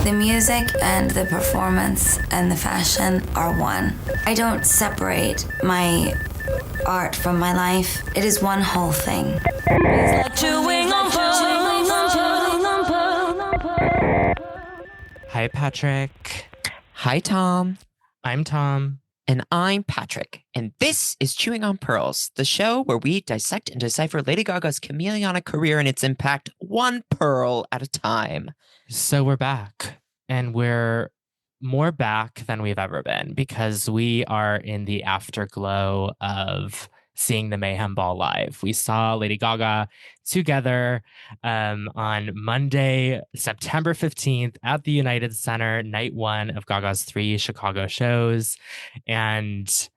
The music and the performance and the fashion are one. I don't separate my art from my life. It is one whole thing. Hi, Patrick. Hi, Tom. I'm Tom. And I'm Patrick. And this is Chewing on Pearls, the show where we dissect and decipher Lady Gaga's chameleonic career and its impact one pearl at a time. So we're back. And we're more back than we've ever been because we are in the afterglow of seeing the Mayhem Ball live. We saw Lady Gaga together on Monday, September 15th at the United Center, night one of Gaga's 3 Chicago shows. And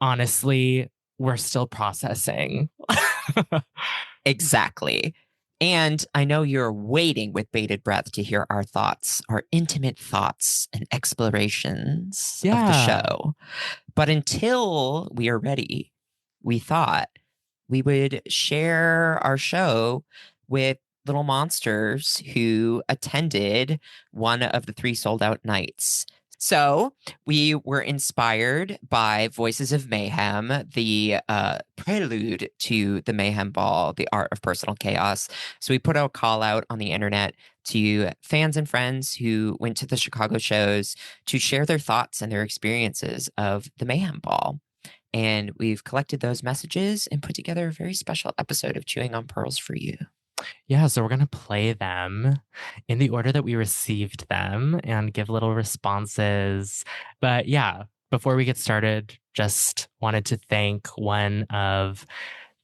honestly, we're still processing. Exactly. And I know you're waiting with bated breath to hear our thoughts, our intimate thoughts and explorations of the show. But until we are ready, we thought we would share our show with little monsters who attended one of the 3 sold-out nights. So we were inspired by Voices of Mayhem, the prelude to the Mayhem Ball, the art of personal chaos. So we put a call out on the internet to fans and friends who went to the Chicago shows to share their thoughts and their experiences of the Mayhem Ball. And we've collected those messages and put together a very special episode of Chewing on Pearls for you. Yeah, so we're going to play them in the order that we received them and give little responses. But yeah, before we get started, just wanted to thank one of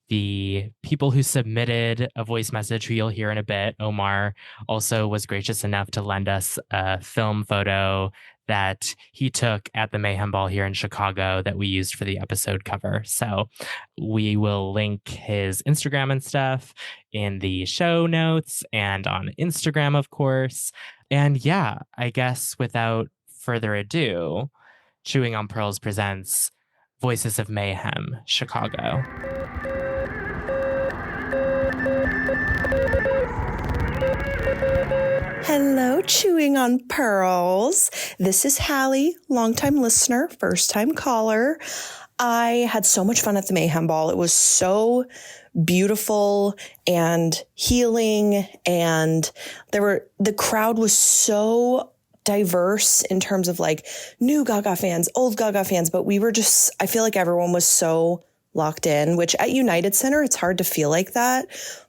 the people who submitted a voice message who you'll hear in a bit. Omar also was gracious enough to lend us a film photo that he took at the Mayhem Ball here in Chicago that we used for the episode cover. So we will link his Instagram and stuff in the show notes and on Instagram, of course. And yeah, I guess without further ado, Chewing on Pearls presents Voices of Mayhem, Chicago. Hello, Chewing on Pearls. This is Halli, longtime listener, first-time caller. I had so much fun at the Mayhem Ball. It was so beautiful and healing, and the crowd was so diverse in terms of like new Gaga fans, old Gaga fans, but I feel like everyone was so locked in, which at United Center, it's hard to feel like that,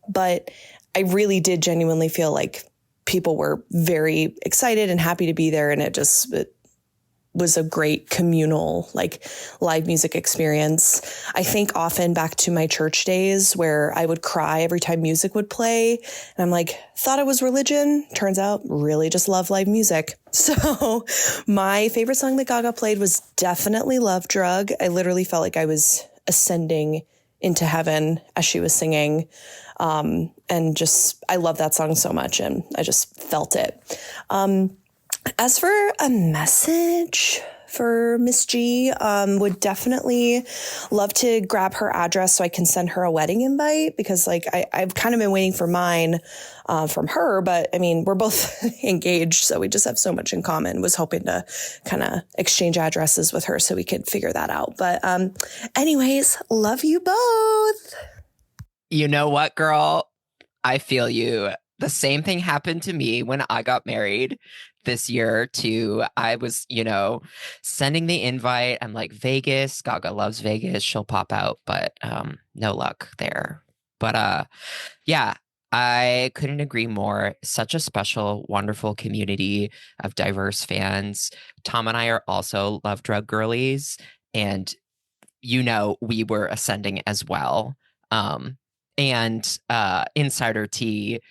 but I really did genuinely feel like people were very excited and happy to be there. And it was a great communal, like, live music experience. I think often back to my church days where I would cry every time music would play. And I'm like, thought it was religion. Turns out really just love live music. So my favorite song that Gaga played was definitely Love Drug. I literally felt like I was ascending into heaven as she was singing. And just, I love that song so much, and I just felt it. As for a message for Miss G, would definitely love to grab her address so I can send her a wedding invite, because like I've kind of been waiting for mine from her, but I mean, we're both engaged, so we just have so much in common. Was hoping to kind of exchange addresses with her so we could figure that out. But anyways, love you both. You know what, girl? I feel you. The same thing happened to me when I got married this year too. I was, sending the invite. I'm like, Vegas, Gaga loves Vegas. She'll pop out, but no luck there. But yeah, I couldn't agree more. Such a special, wonderful community of diverse fans. Tom and I are also Love Drug girlies, and we were ascending as well. And Insider Tea,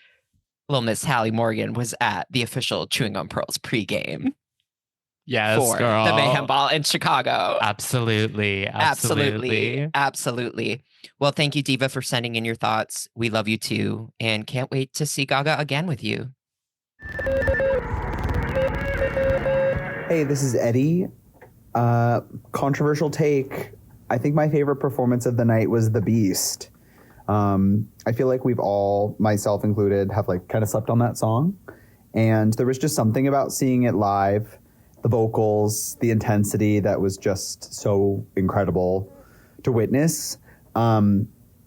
little Miss Halli Morgan, was at the official Chewing on Pearls pregame. Yes, for girl. the Mayhem Ball in Chicago. Absolutely. Well, thank you, Diva, for sending in your thoughts. We love you too, and can't wait to see Gaga again with you. Hey, this is Eddie. Controversial take. I think my favorite performance of the night was The Beast. I feel like we've all, myself included, have like kind of slept on that song. And there was just something about seeing it live, the vocals, the intensity that was just so incredible to witness.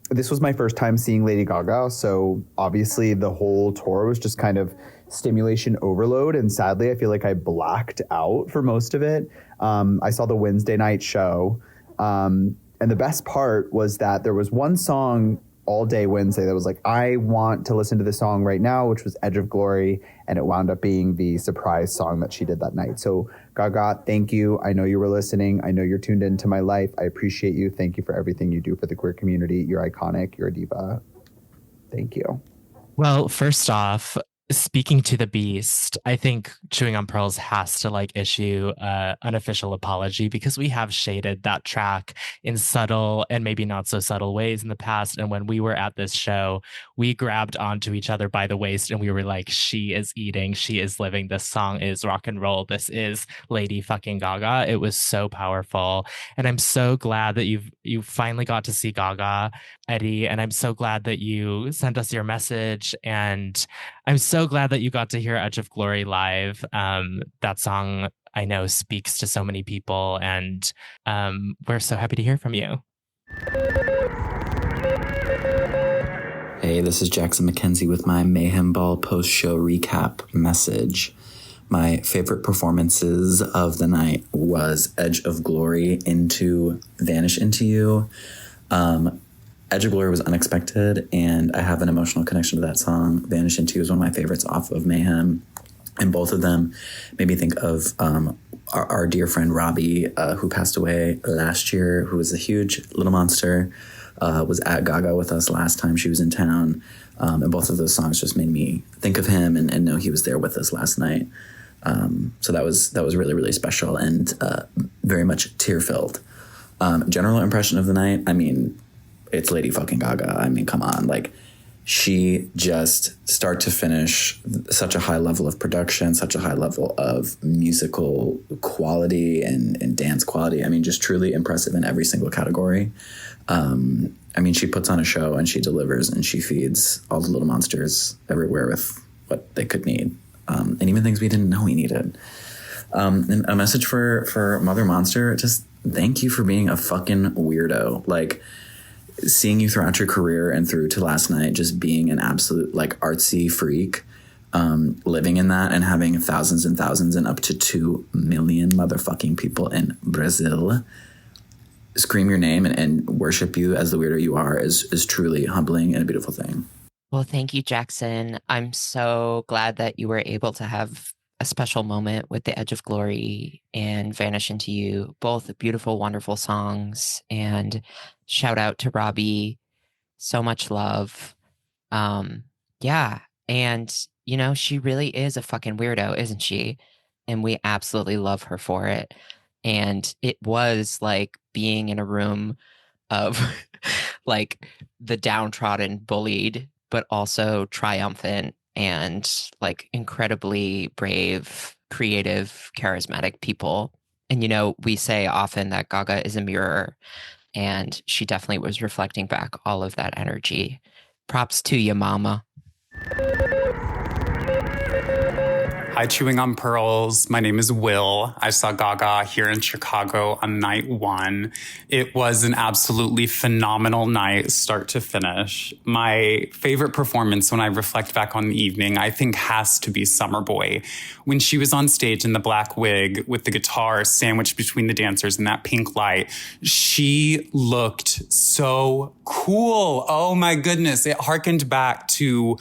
This was my first time seeing Lady Gaga, so obviously the whole tour was just kind of stimulation overload, and sadly I feel like I blacked out for most of it. I saw the Wednesday night show, and the best part was that there was one song all day Wednesday that was like, I want to listen to this song right now, which was Edge of Glory, and it wound up being the surprise song that she did that night. So Gaga, thank you. I know you were listening. I know you're tuned into my life. I appreciate you. Thank you for everything you do for the queer community. You're iconic. You're a diva. Thank you. Well, first off, speaking to the beast, I think Chewing on Pearls has to like issue an official apology, because we have shaded that track in subtle and maybe not so subtle ways in the past. And when we were at this show, we grabbed onto each other by the waist and we were like, she is eating, she is living, this song is rock and roll, this is Lady fucking Gaga. It was so powerful. And I'm so glad that you finally got to see Gaga, Eddie, and I'm so glad that you sent us your message, and I'm so glad that you got to hear Edge of Glory live. That song, I know, speaks to so many people, and we're so happy to hear from you. Hey, this is Jackson McKenzie with my Mayhem Ball post-show recap message. My favorite performances of the night was Edge of Glory into Vanish Into You. Edge of Glory was unexpected, and I have an emotional connection to that song. Vanish Into You is one of my favorites off of Mayhem, and both of them made me think of our dear friend Robbie, who passed away last year, who was a huge little monster, was at Gaga with us last time she was in town, and both of those songs just made me think of him and know he was there with us last night. So that was really, really special and very much tear-filled. General impression of the night, I mean, it's Lady fucking Gaga. I mean, come on. Like, she just start to finish, such a high level of production, such a high level of musical quality and dance quality. I mean, just truly impressive in every single category. I mean, she puts on a show and she delivers, and she feeds all the little monsters everywhere with what they could need. And even things we didn't know we needed. And a message for Mother Monster, just thank you for being a fucking weirdo. Like, seeing you throughout your career and through to last night, just being an absolute like artsy freak, living in that and having thousands and thousands and up to 2 million motherfucking people in Brazil scream your name and worship you as the weirdo you are is truly humbling and a beautiful thing. Well, thank you, Jackson. I'm so glad that you were able to have a special moment with The Edge of Glory and Vanish Into You. Both beautiful, wonderful songs. And shout out to Robbie. So much love. Yeah. And, you know, she really is a fucking weirdo, isn't she? And we absolutely love her for it. And it was like being in a room of like the downtrodden, bullied, but also triumphant and like incredibly brave, creative, charismatic people. And, you know, we say often that Gaga is a mirror, and she definitely was reflecting back all of that energy. Props to you, mama. Hi, Chewing on Pearls. My name is Will. I saw Gaga here in Chicago on night one. It was an absolutely phenomenal night, start to finish. My favorite performance when I reflect back on the evening, I think has to be Summer Boy. When she was on stage in the black wig with the guitar sandwiched between the dancers and that pink light, she looked so cool. Oh my goodness. It harkened back to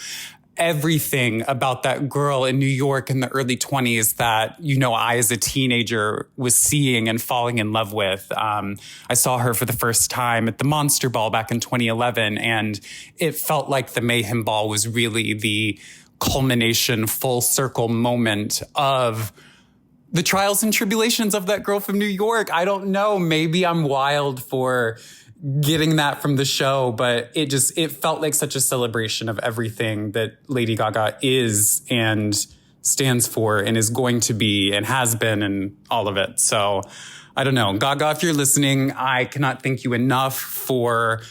everything about that girl in New York in the early 20s that, you know, I as a teenager was seeing and falling in love with. I saw her for the first time at the Monster Ball back in 2011, and it felt like the Mayhem Ball was really the culmination, full circle moment of the trials and tribulations of that girl from New York. I don't know, maybe I'm wild for getting that from the show, but it felt like such a celebration of everything that Lady Gaga is and stands for and is going to be and has been and all of it. So I don't know. Gaga, if you're listening, I cannot thank you enough for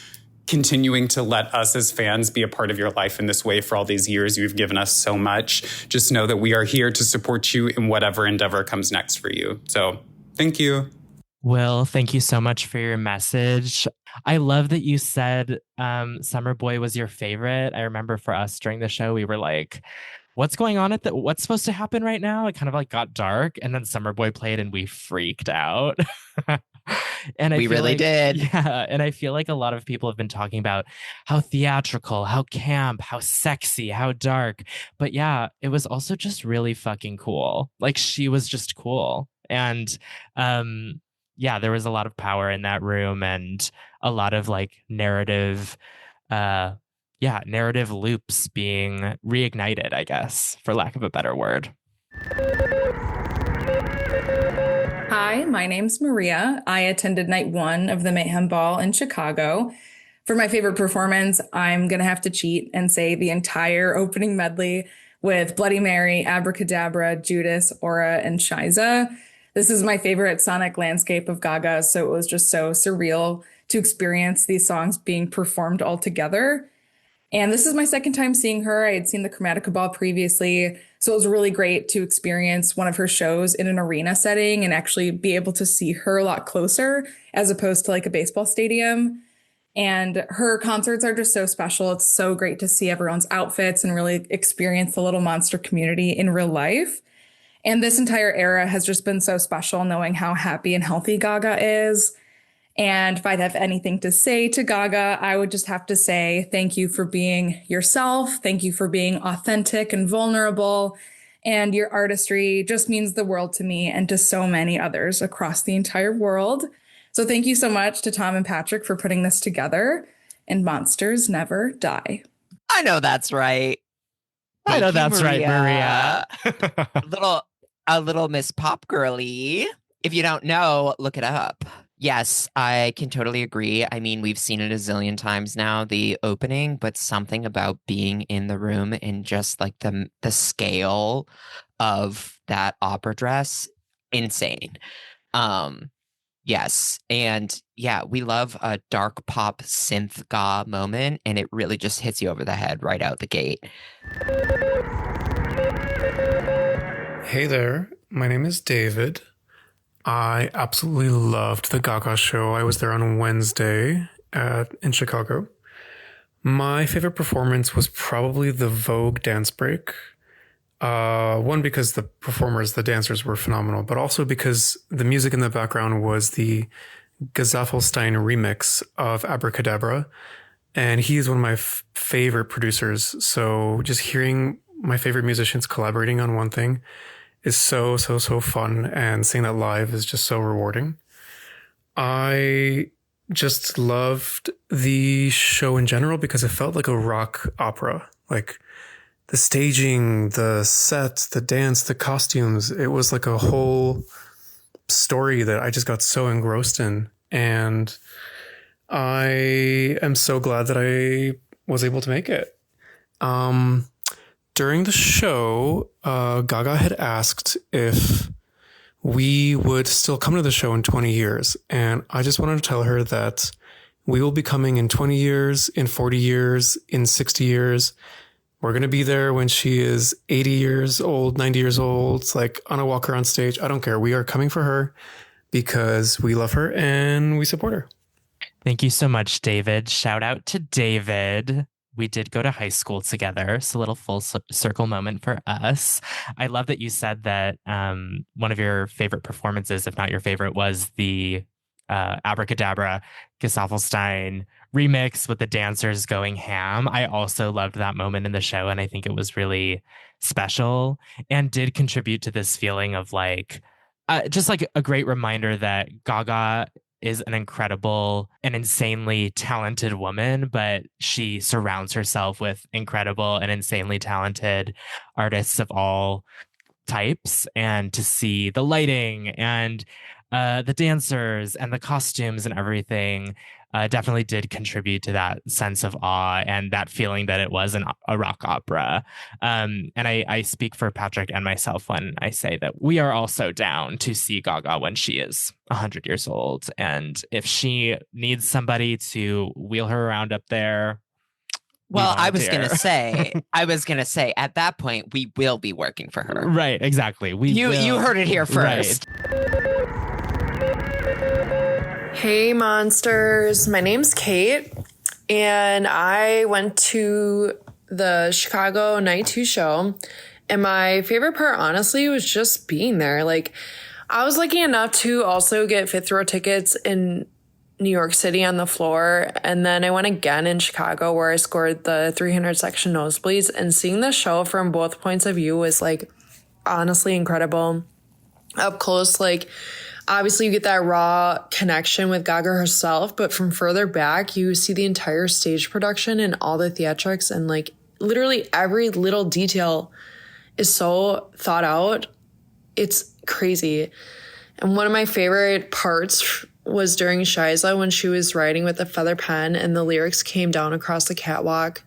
continuing to let us as fans be a part of your life in this way for all these years. You've given us so much. Just know that we are here to support you in whatever endeavor comes next for you. So thank you. Will, thank you so much for your message. I love that you said Summer Boy was your favorite. I remember for us during the show, we were like, what's going on what's supposed to happen right now? It kind of like got dark, and then Summer Boy played and we freaked out. And we really did. Yeah. And I feel like a lot of people have been talking about how theatrical, how camp, how sexy, how dark. But yeah, it was also just really fucking cool. Like, she was just cool. And yeah, there was a lot of power in that room and a lot of like narrative loops being reignited, I guess, for lack of a better word. Hi, my name's Maria. I attended night 1 of the Mayhem Ball in Chicago. For my favorite performance, I'm going to have to cheat and say the entire opening medley with Bloody Mary, Abracadabra, Judas, Aura, and Shiza. This is my favorite sonic landscape of Gaga, so it was just so surreal to experience these songs being performed all together. And this is my second time seeing her. I had seen the Chromatica Ball previously, so it was really great to experience one of her shows in an arena setting and actually be able to see her a lot closer as opposed to like a baseball stadium. And her concerts are just so special. It's so great to see everyone's outfits and really experience the Little Monster community in real life. And this entire era has just been so special, knowing how happy and healthy Gaga is. And if I'd have anything to say to Gaga, I would just have to say thank you for being yourself. Thank you for being authentic and vulnerable. And your artistry just means the world to me and to so many others across the entire world. So thank you so much to Tom and Patrick for putting this together. And monsters never die. I know that's right. I know that's right, Maria. A little Miss Pop girly. If you don't know, look it up. Yes, I can totally agree. I mean, we've seen it a zillion times now, the opening, but something about being in the room and just like the scale of that opera dress, insane. Yes. And yeah, we love a dark pop synth ga moment, and it really just hits you over the head right out the gate. Hey there, my name is David. I absolutely loved the Gaga show. I was there on Wednesday in Chicago. My favorite performance was probably the Vogue dance break. One, because the performers, the dancers were phenomenal, but also because the music in the background was the Gazaffelstein remix of Abracadabra. And he is one of my favorite producers. So just hearing my favorite musicians collaborating on one thing is so fun, and seeing that live is just so rewarding. I just loved the show in general because it felt like a rock opera. Like the staging, the set, the dance, the costumes, it was like a whole story that I just got so engrossed in. And I am so glad that I was able to make it. During the show, Gaga had asked if we would still come to the show in 20 years. And I just wanted to tell her that we will be coming in 20 years, in 40 years, in 60 years. We're going to be there when she is 80 years old, 90 years old, it's like on a walker on stage. I don't care. We are coming for her because we love her and we support her. Thank you so much, David. Shout out to David. We did go to high school together, so a little full circle moment for us. I love that you said that one of your favorite performances, if not your favorite, was the Abracadabra Gazaffelstein remix with the dancers going ham. I also loved that moment in the show, and I think it was really special and did contribute to this feeling of like, just like a great reminder that Gaga is an incredible and insanely talented woman, but she surrounds herself with incredible and insanely talented artists of all types. And to see the lighting and the dancers and the costumes and everything definitely did contribute to that sense of awe and that feeling that it was a rock opera. And I speak for Patrick and myself when I say that we are also down to see Gaga when she is 100 years old. And if she needs somebody to wheel her around up there, well, I was going to say, at that point, we will be working for her. Right, exactly. You heard it here first. Right. Hey, monsters. My name's Kate, and I went to the Chicago Night 2 show, and my favorite part, honestly, was just being there. Like, I was lucky enough to also get fifth row tickets in New York City on the floor, and then I went again in Chicago where I scored the 300 section nosebleeds, and seeing the show from both points of view was like honestly incredible. Up close, like obviously you get that raw connection with Gaga herself, but from further back you see the entire stage production and all the theatrics, and like literally every little detail is so thought out. It's crazy. And one of my favorite parts was during Shiza when she was writing with a feather pen and the lyrics came down across the catwalk.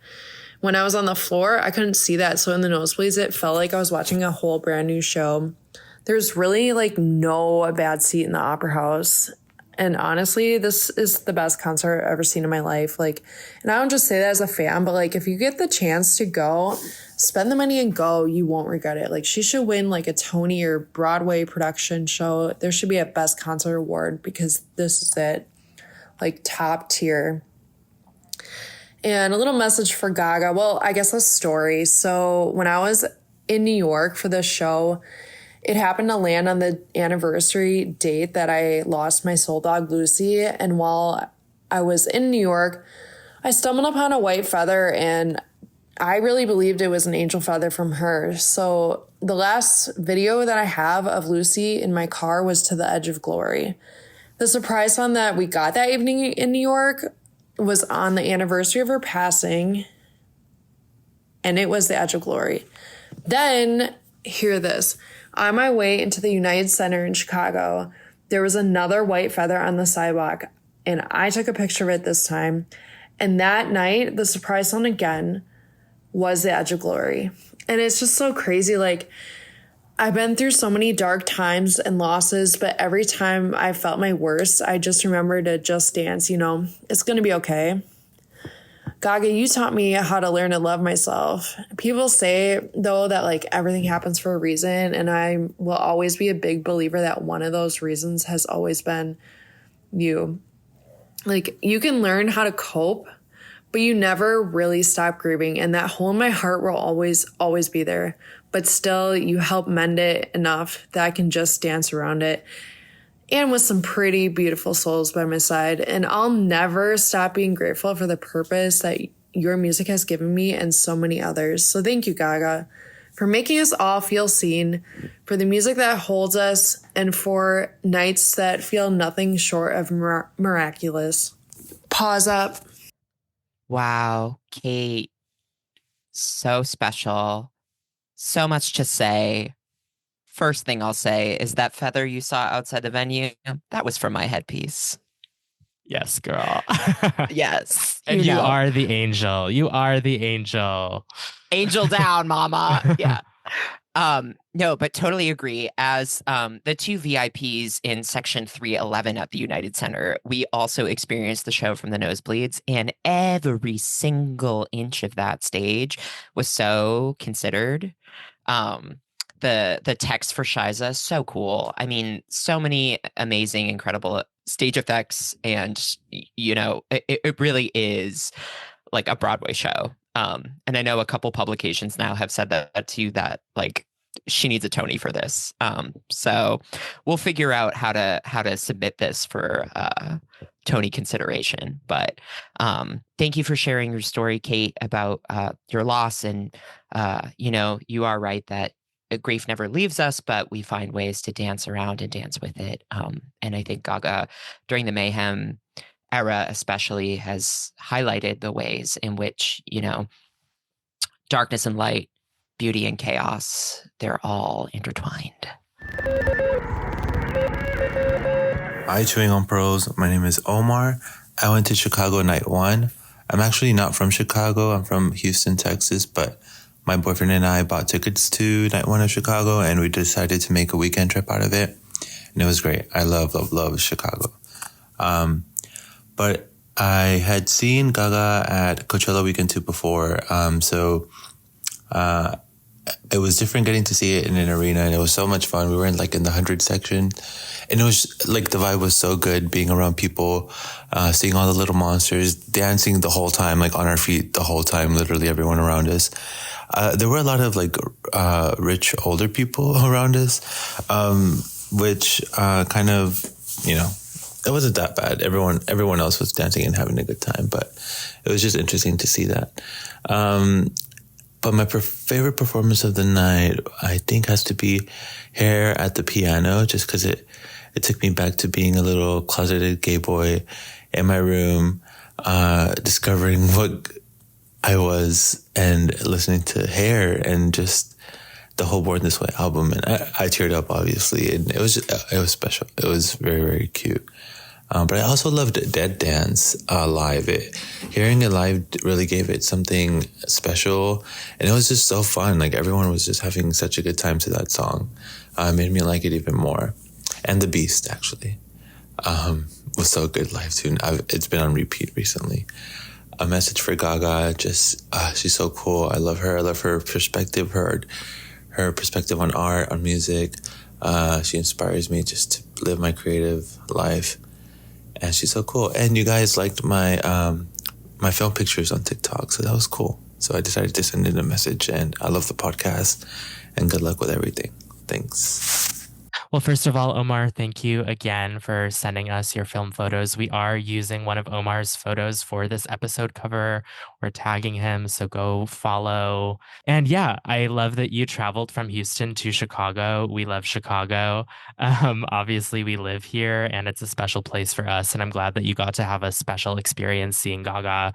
When I was on the floor, I couldn't see that. So in the nosebleeds, it felt like I was watching a whole brand new show. There's really like no bad seat in the opera house. And honestly, this is the best concert I've ever seen in my life. Like, and I don't just say that as a fan, but like if you get the chance to go, spend the money and go, you won't regret it. Like she should win like a Tony or Broadway production show. There should be a best concert award because this is it. Like top tier. And a little message for Gaga. Well, I guess a story. So when I was in New York for this show, it happened to land on the anniversary date that I lost my soul dog, Lucy. And while I was in New York, I stumbled upon a white feather and I really believed it was an angel feather from her. So the last video that I have of Lucy in my car was To the Edge of Glory. The surprise song that we got that evening in New York was on the anniversary of her passing, and it was The Edge of Glory. Then, hear this. On my way into the United Center in Chicago, there was another white feather on the sidewalk, and I took a picture of it this time. And that night, the surprise song again was The Edge of Glory. And it's just so crazy. Like, I've been through so many dark times and losses, but every time I felt my worst, I just remember to just dance, you know, it's going to be okay. Gaga, you taught me how to learn to love myself. People say, though, that like everything happens for a reason, and I will always be a big believer that one of those reasons has always been you. Like, you can learn how to cope, but you never really stop grieving, and that hole in my heart will always be there. But still, you help mend it enough that I can just dance around it. And with some pretty beautiful souls by my side. And I'll never stop being grateful for the purpose that your music has given me and so many others. So thank you, Gaga, for making us all feel seen, for the music that holds us, and for nights that feel nothing short of miraculous. Pause up. Wow, Kate. So special. So much to say. First thing I'll say is that feather you saw outside the venue, that was from my headpiece. Yes, girl. Yes. And you are the angel. You are the angel. Angel down, mama. Yeah. No, but totally agree. As the two VIPs in section 311 at the United Center, we also experienced the show from the nosebleeds, and every single inch of that stage was so considered. The text for Shiza, so cool. I mean, so many amazing, incredible stage effects, and you know, it really is like a Broadway show. And I know a couple publications now have said that too, that like she needs a Tony for this. So we'll figure out how to submit this for Tony consideration. But thank you for sharing your story, Kate, about your loss. And you know, you are right that grief never leaves us, but we find ways to dance around and dance with it. And I think Gaga, during the Mayhem era especially, has highlighted the ways in which, you know, darkness and light, beauty and chaos, they're all intertwined. Hi, Chewing on Pearls. My name is Omar. I went to Chicago night one. I'm actually not from Chicago. I'm from Houston, Texas, but my boyfriend and I bought tickets to night one of Chicago, and we decided to make a weekend trip out of it. And it was great. I love Chicago. But I had seen Gaga at Coachella weekend 2 before. So it was different getting to see it in an arena, and it was so much fun. We were in the 100 section, and it was the vibe was so good being around people, seeing all the little monsters, dancing the whole time, on our feet the whole time, literally everyone around us. There were a lot of rich older people around us, which kind of, it wasn't that bad. Everyone else was dancing and having a good time, but it was just interesting to see that. But my favorite performance of the night, I think, has to be Hair at the piano, just because it took me back to being a little closeted gay boy in my room, discovering what I was and listening to Hair and just the whole Born This Way album. And I teared up, obviously, and it was special. It was very, very cute. But I also loved Dead Dance live. Hearing it live really gave it something special, and it was just so fun. Everyone was just having such a good time to that song. It made me like it even more. And The Beast, actually, was so good live too. It's been on repeat recently. A message for Gaga. Just she's so cool. I love her. I love her perspective. Her perspective on art, on music. She inspires me just to live my creative life. And she's so cool. And you guys liked my my film pictures on TikTok, so that was cool. So I decided to send in a message, and I love the podcast, and good luck with everything. Thanks. Well, first of all, Omar, thank you again for sending us your film photos. We are using one of Omar's photos for this episode cover. We're tagging him, so go follow. And yeah, I love that you traveled from Houston to Chicago. We love Chicago. Obviously, we live here, and it's a special place for us. And I'm glad that you got to have a special experience seeing Gaga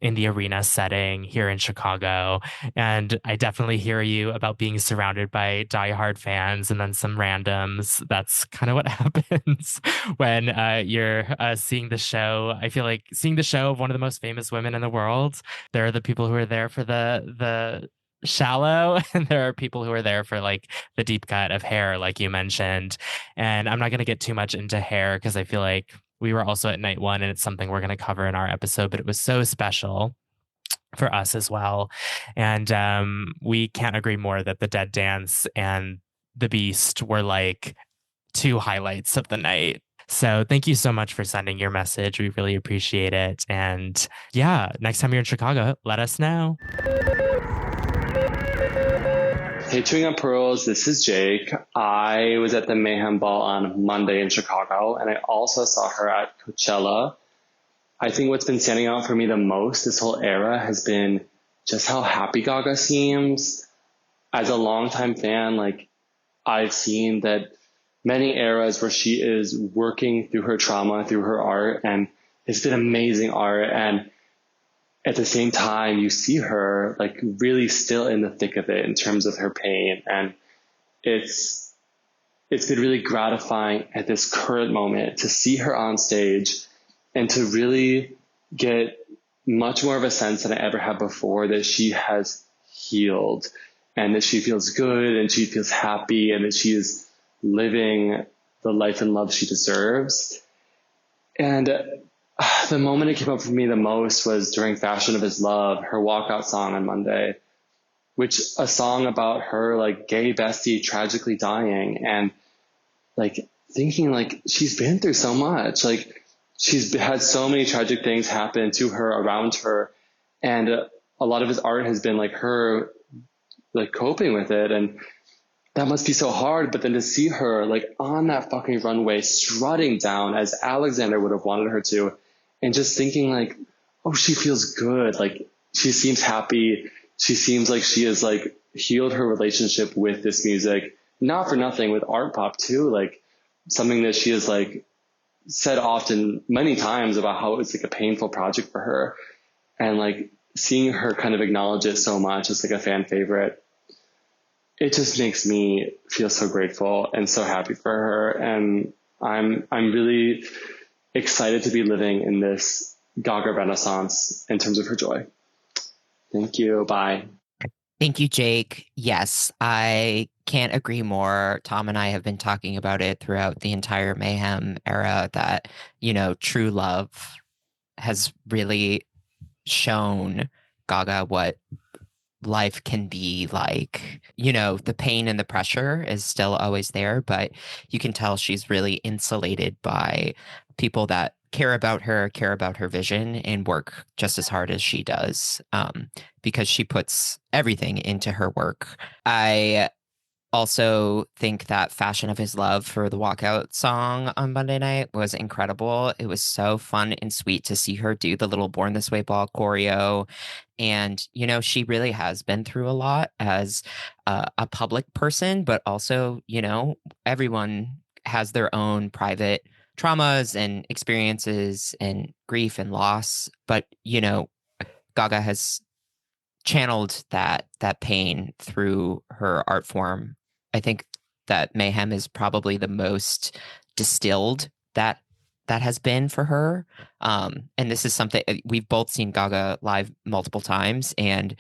in the arena setting here in Chicago. And I definitely hear you about being surrounded by diehard fans and then some randoms. That's kind of what happens when you're seeing the show. I feel like seeing the show of one of the most famous women in the world, there are the people who are there for the shallow, and there are people who are there for the deep cut of Hair, like you mentioned. And I'm not going to get too much into Hair because I feel like we were also at night one, and it's something we're going to cover in our episode, but it was so special for us as well. And we can't agree more that the Dead Dance and The Beast were two highlights of the night. So thank you so much for sending your message. We really appreciate it. And yeah, next time you're in Chicago, let us know. Hey, Chewing on Pearls, this is Jake. I was at the Mayhem Ball on Monday in Chicago, and I also saw her at Coachella. I think what's been standing out for me the most this whole era has been just how happy Gaga seems. As a longtime fan, I've seen that many eras where she is working through her trauma, through her art, and it's been amazing art. And at the same time, you see her really still in the thick of it in terms of her pain. And it's been really gratifying at this current moment to see her on stage and to really get much more of a sense than I ever had before that she has healed and that she feels good and she feels happy and that she is living the life and love she deserves. And the moment it came up for me the most was during Fashion of His Love, her walkout song on Monday, which a song about her gay bestie tragically dying and thinking she's been through so much. She's had so many tragic things happen to her, around her, and a lot of his art has been her coping with it, and that must be so hard. But then to see her on that fucking runway strutting down as Alexander would have wanted her to, and just thinking oh, she feels good, she seems happy, she seems like she has healed her relationship with this music, not for nothing with art pop too, something that she has said often many times about how it's a painful project for her, and seeing her kind of acknowledge it so much as a fan favorite, it just makes me feel so grateful and so happy for her. And I'm really excited to be living in this Gaga renaissance in terms of her joy. Thank you. Bye. Thank you, Jake. Yes, I can't agree more. Tom and I have been talking about it throughout the entire Mayhem era that, true love has really shown Gaga what life can be like. The pain and the pressure is still always there, but you can tell she's really insulated by people that care about her vision, and work just as hard as she does, because she puts everything into her work. I also think that Fashion of His Love for the walkout song on Monday night was incredible. It was so fun and sweet to see her do the little Born This Way ball choreo. And, she really has been through a lot as a public person, but also, everyone has their own private traumas and experiences and grief and loss. But, Gaga has channeled that pain through her art form. I think that Mayhem is probably the most distilled that has been for her. And this is something we've both seen Gaga live multiple times. And,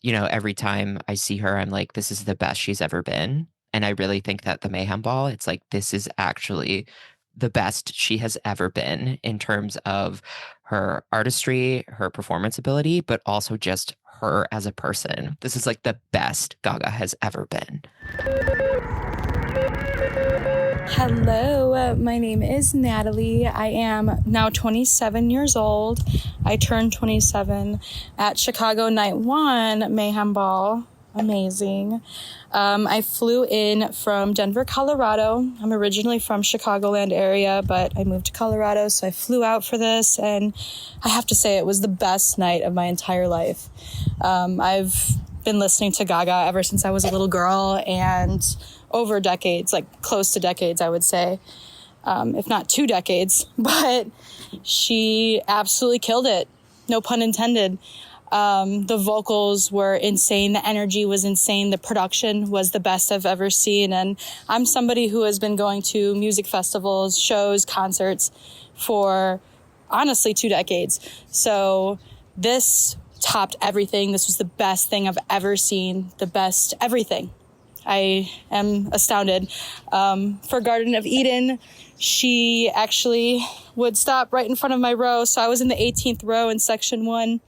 every time I see her, I'm like, this is the best she's ever been. And I really think that the Mayhem Ball, it's like, this is actually the best she has ever been in terms of her artistry, her performance ability, but also just her as a person. This is like the best Gaga has ever been. Hello, my name is Natalie. I am now 27 years old. I turned 27 at Chicago Night 1 Mayhem Ball. Amazing. I flew in from Denver, Colorado. I'm originally from Chicagoland area, but I moved to Colorado, so I flew out for this, and I have to say it was the best night of my entire life. I've been listening to Gaga ever since I was a little girl, and over decades, like close to decades, I would say, if not 2 decades, but she absolutely killed it. No pun intended. The vocals were insane. The energy was insane. The production was the best I've ever seen. And I'm somebody who has been going to music festivals, shows, concerts for honestly 2 decades. So this topped everything. This was the best thing I've ever seen. The best everything. I am astounded. For Garden of Eden, she actually would stop right in front of my row. So I was in the 18th row in section 1.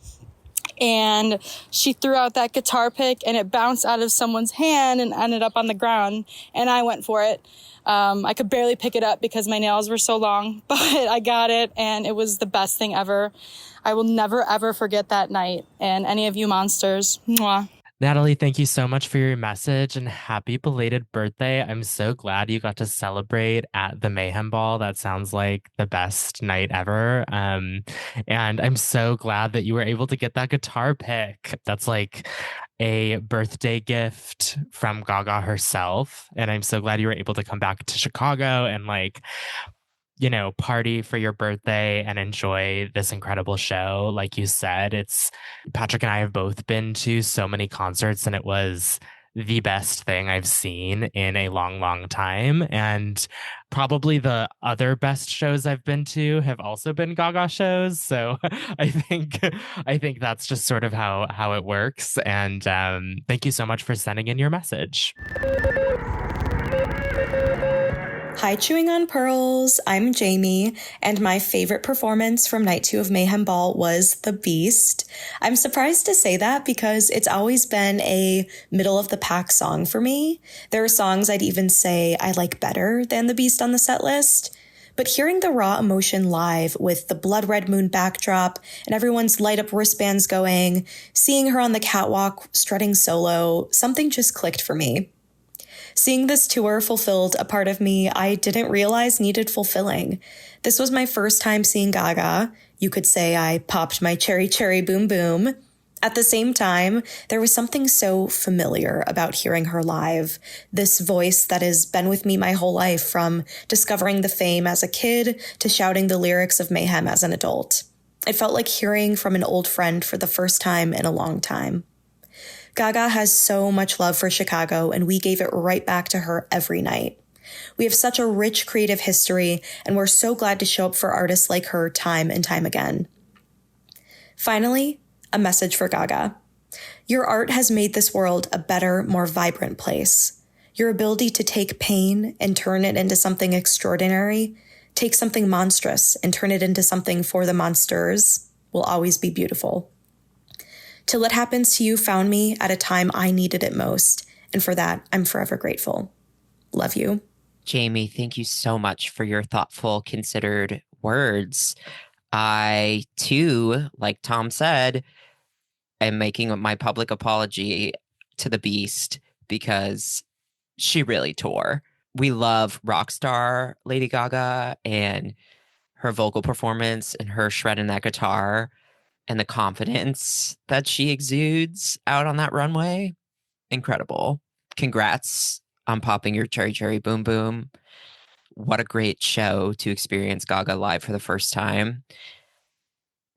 And she threw out that guitar pick, and it bounced out of someone's hand and ended up on the ground. And I went for it. I could barely pick it up because my nails were so long, but I got it, and it was the best thing ever. I will never, ever forget that night. And any of you monsters, mwah. Natalie, thank you so much for your message, and happy belated birthday. I'm so glad you got to celebrate at the Mayhem Ball. That sounds like the best night ever. And I'm so glad that you were able to get that guitar pick. That's like a birthday gift from Gaga herself. And I'm so glad you were able to come back to Chicago and party for your birthday and enjoy this incredible show. Like you said, Patrick and I have both been to so many concerts, and it was the best thing I've seen in a long, long time. And probably the other best shows I've been to have also been Gaga shows. So I think that's just sort of how it works. And thank you so much for sending in your message. Hi, Chewing on Pearls. I'm Jamie, and my favorite performance from Night 2 of Mayhem Ball was The Beast. I'm surprised to say that because it's always been a middle-of-the-pack song for me. There are songs I'd even say I like better than The Beast on the set list. But hearing the raw emotion live with the blood red moon backdrop and everyone's light-up wristbands going, seeing her on the catwalk strutting solo, something just clicked for me. Seeing this tour fulfilled a part of me I didn't realize needed fulfilling. This was my first time seeing Gaga. You could say I popped my cherry cherry boom boom. At the same time, there was something so familiar about hearing her live. This voice that has been with me my whole life, from discovering the fame as a kid to shouting the lyrics of Mayhem as an adult. It felt like hearing from an old friend for the first time in a long time. Gaga has so much love for Chicago, and we gave it right back to her every night. We have such a rich creative history, and we're so glad to show up for artists like her time and time again. Finally, a message for Gaga. Your art has made this world a better, more vibrant place. Your ability to take pain and turn it into something extraordinary, take something monstrous and turn it into something for the monsters, will always be beautiful. Till It Happens to You found me at a time I needed it most, and for that, I'm forever grateful. Love you. Jamie, thank you so much for your thoughtful, considered words. I, too, like Tom said, am making my public apology to the Beast because she really tore. We love rock star Lady Gaga and her vocal performance and her shredding that guitar and the confidence that she exudes out on that runway. Incredible. Congrats on popping your cherry cherry boom boom. What a great show to experience Gaga live for the first time.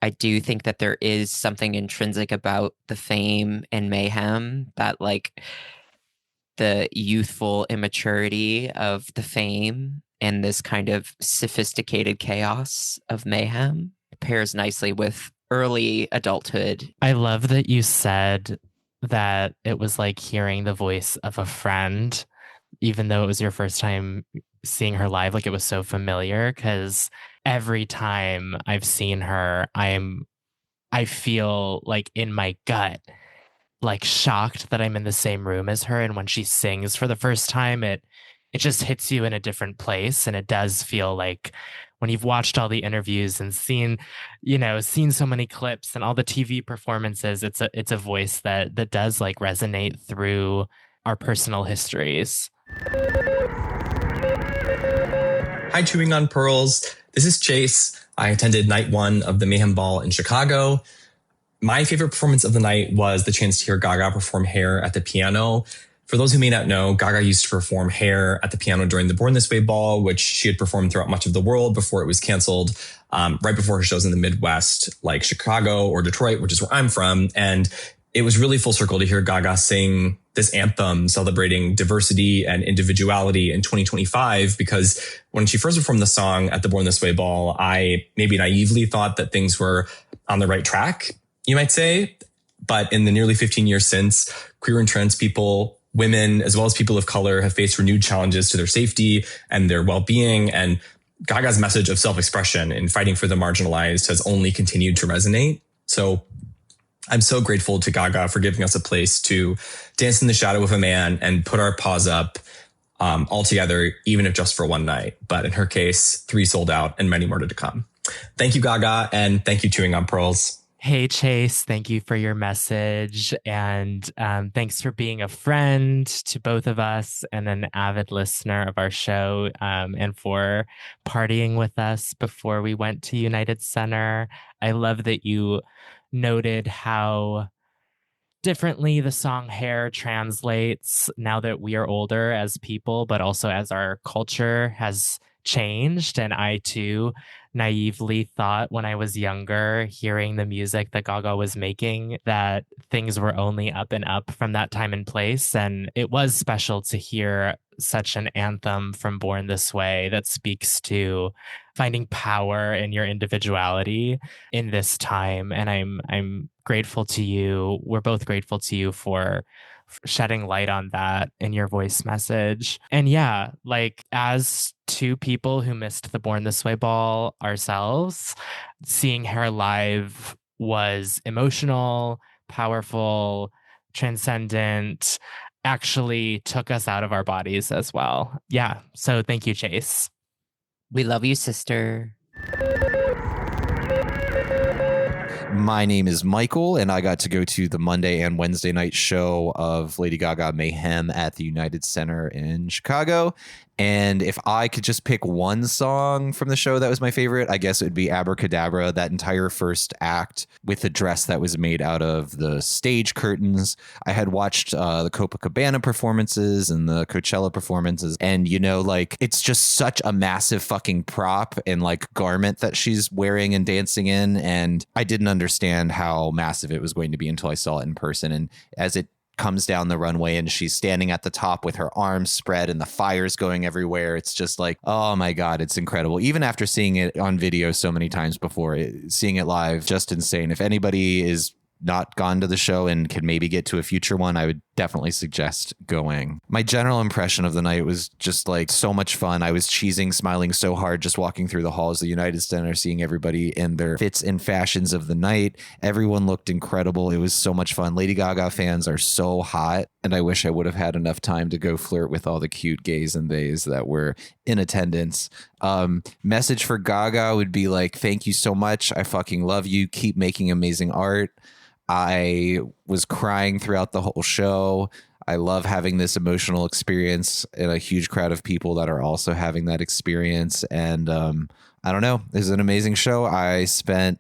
I do think that there is something intrinsic about the fame and mayhem, that like the youthful immaturity of the fame and this kind of sophisticated chaos of mayhem pairs nicely with early adulthood. I love that you said that it was like hearing the voice of a friend, even though it was your first time seeing her live. Like, it was so familiar, because every time I've seen her, I feel like in my gut, like shocked that I'm in the same room as her. And when she sings for the first time, it just hits you in a different place. And it does feel like, when you've watched all the interviews and seen so many clips and all the TV performances, it's a voice that does like resonate through our personal histories. Hi, Chewing on Pearls. This is Chase. I attended night 1 of the Mayhem Ball in Chicago. My favorite performance of the night was the chance to hear Gaga perform Hair at the piano. For those who may not know, Gaga used to perform Hair at the piano during the Born This Way Ball, which she had performed throughout much of the world before it was canceled, right before her shows in the Midwest, like Chicago or Detroit, which is where I'm from. And it was really full circle to hear Gaga sing this anthem celebrating diversity and individuality in 2025, because when she first performed the song at the Born This Way Ball, I maybe naively thought that things were on the right track, you might say. But in the nearly 15 years since, queer and trans people, women, as well as people of color, have faced renewed challenges to their safety and their well-being. And Gaga's message of self-expression and fighting for the marginalized has only continued to resonate. So I'm so grateful to Gaga for giving us a place to dance in the shadow of a man and put our paws up all together, even if just for one night. But in her case, 3 sold out and many more to come. Thank you, Gaga, and thank you, Chewing on Pearls. Hey, Chase, thank you for your message. And thanks for being a friend to both of us and an avid listener of our show, and for partying with us before we went to United Center. I love that you noted how differently the song Hair translates now that we are older as people, but also as our culture has changed. And I too naively thought when I was younger, hearing the music that Gaga was making, that things were only up and up from that time and place. And it was special to hear such an anthem from Born This Way that speaks to finding power in your individuality in this time. And I'm grateful to you. We're both grateful to you for shedding light on that in your voice message. And yeah, like, as 2 people who missed the Born This Way Ball ourselves, seeing her live was emotional, powerful, transcendent, actually took us out of our bodies as well. Yeah. So thank you, Chase. We love you, sister. My name is Michael, and I got to go to the Monday and Wednesday night show of Lady Gaga Mayhem at the United Center in Chicago. And if I could just pick one song from the show that was my favorite, I guess it would be Abracadabra, that entire first act with the dress that was made out of the stage curtains. I had watched the Copacabana performances and the Coachella performances. And, like, it's just such a massive fucking prop and like garment that she's wearing and dancing in. And I didn't understand how massive it was going to be until I saw it in person. And as it comes down the runway and she's standing at the top with her arms spread and the fire's going everywhere. It's just like, oh my God, it's incredible. Even after seeing it on video so many times before, seeing it live, just insane. If anybody is not gone to the show and can maybe get to a future one, I would definitely suggest going. My general impression of the night was just like so much fun. I was cheesing, smiling so hard just walking through the halls of the United Center, seeing everybody in their fits and fashions of the night. Everyone looked incredible. It was so much fun. Lady Gaga fans are so hot, and I wish I would have had enough time to go flirt with all the cute gays and theys that were in attendance. Message for Gaga would be like, thank you so much. I fucking love you. Keep making amazing art. I was crying throughout the whole show. I love having this emotional experience in a huge crowd of people that are also having that experience. And I don't know, it was an amazing show. I spent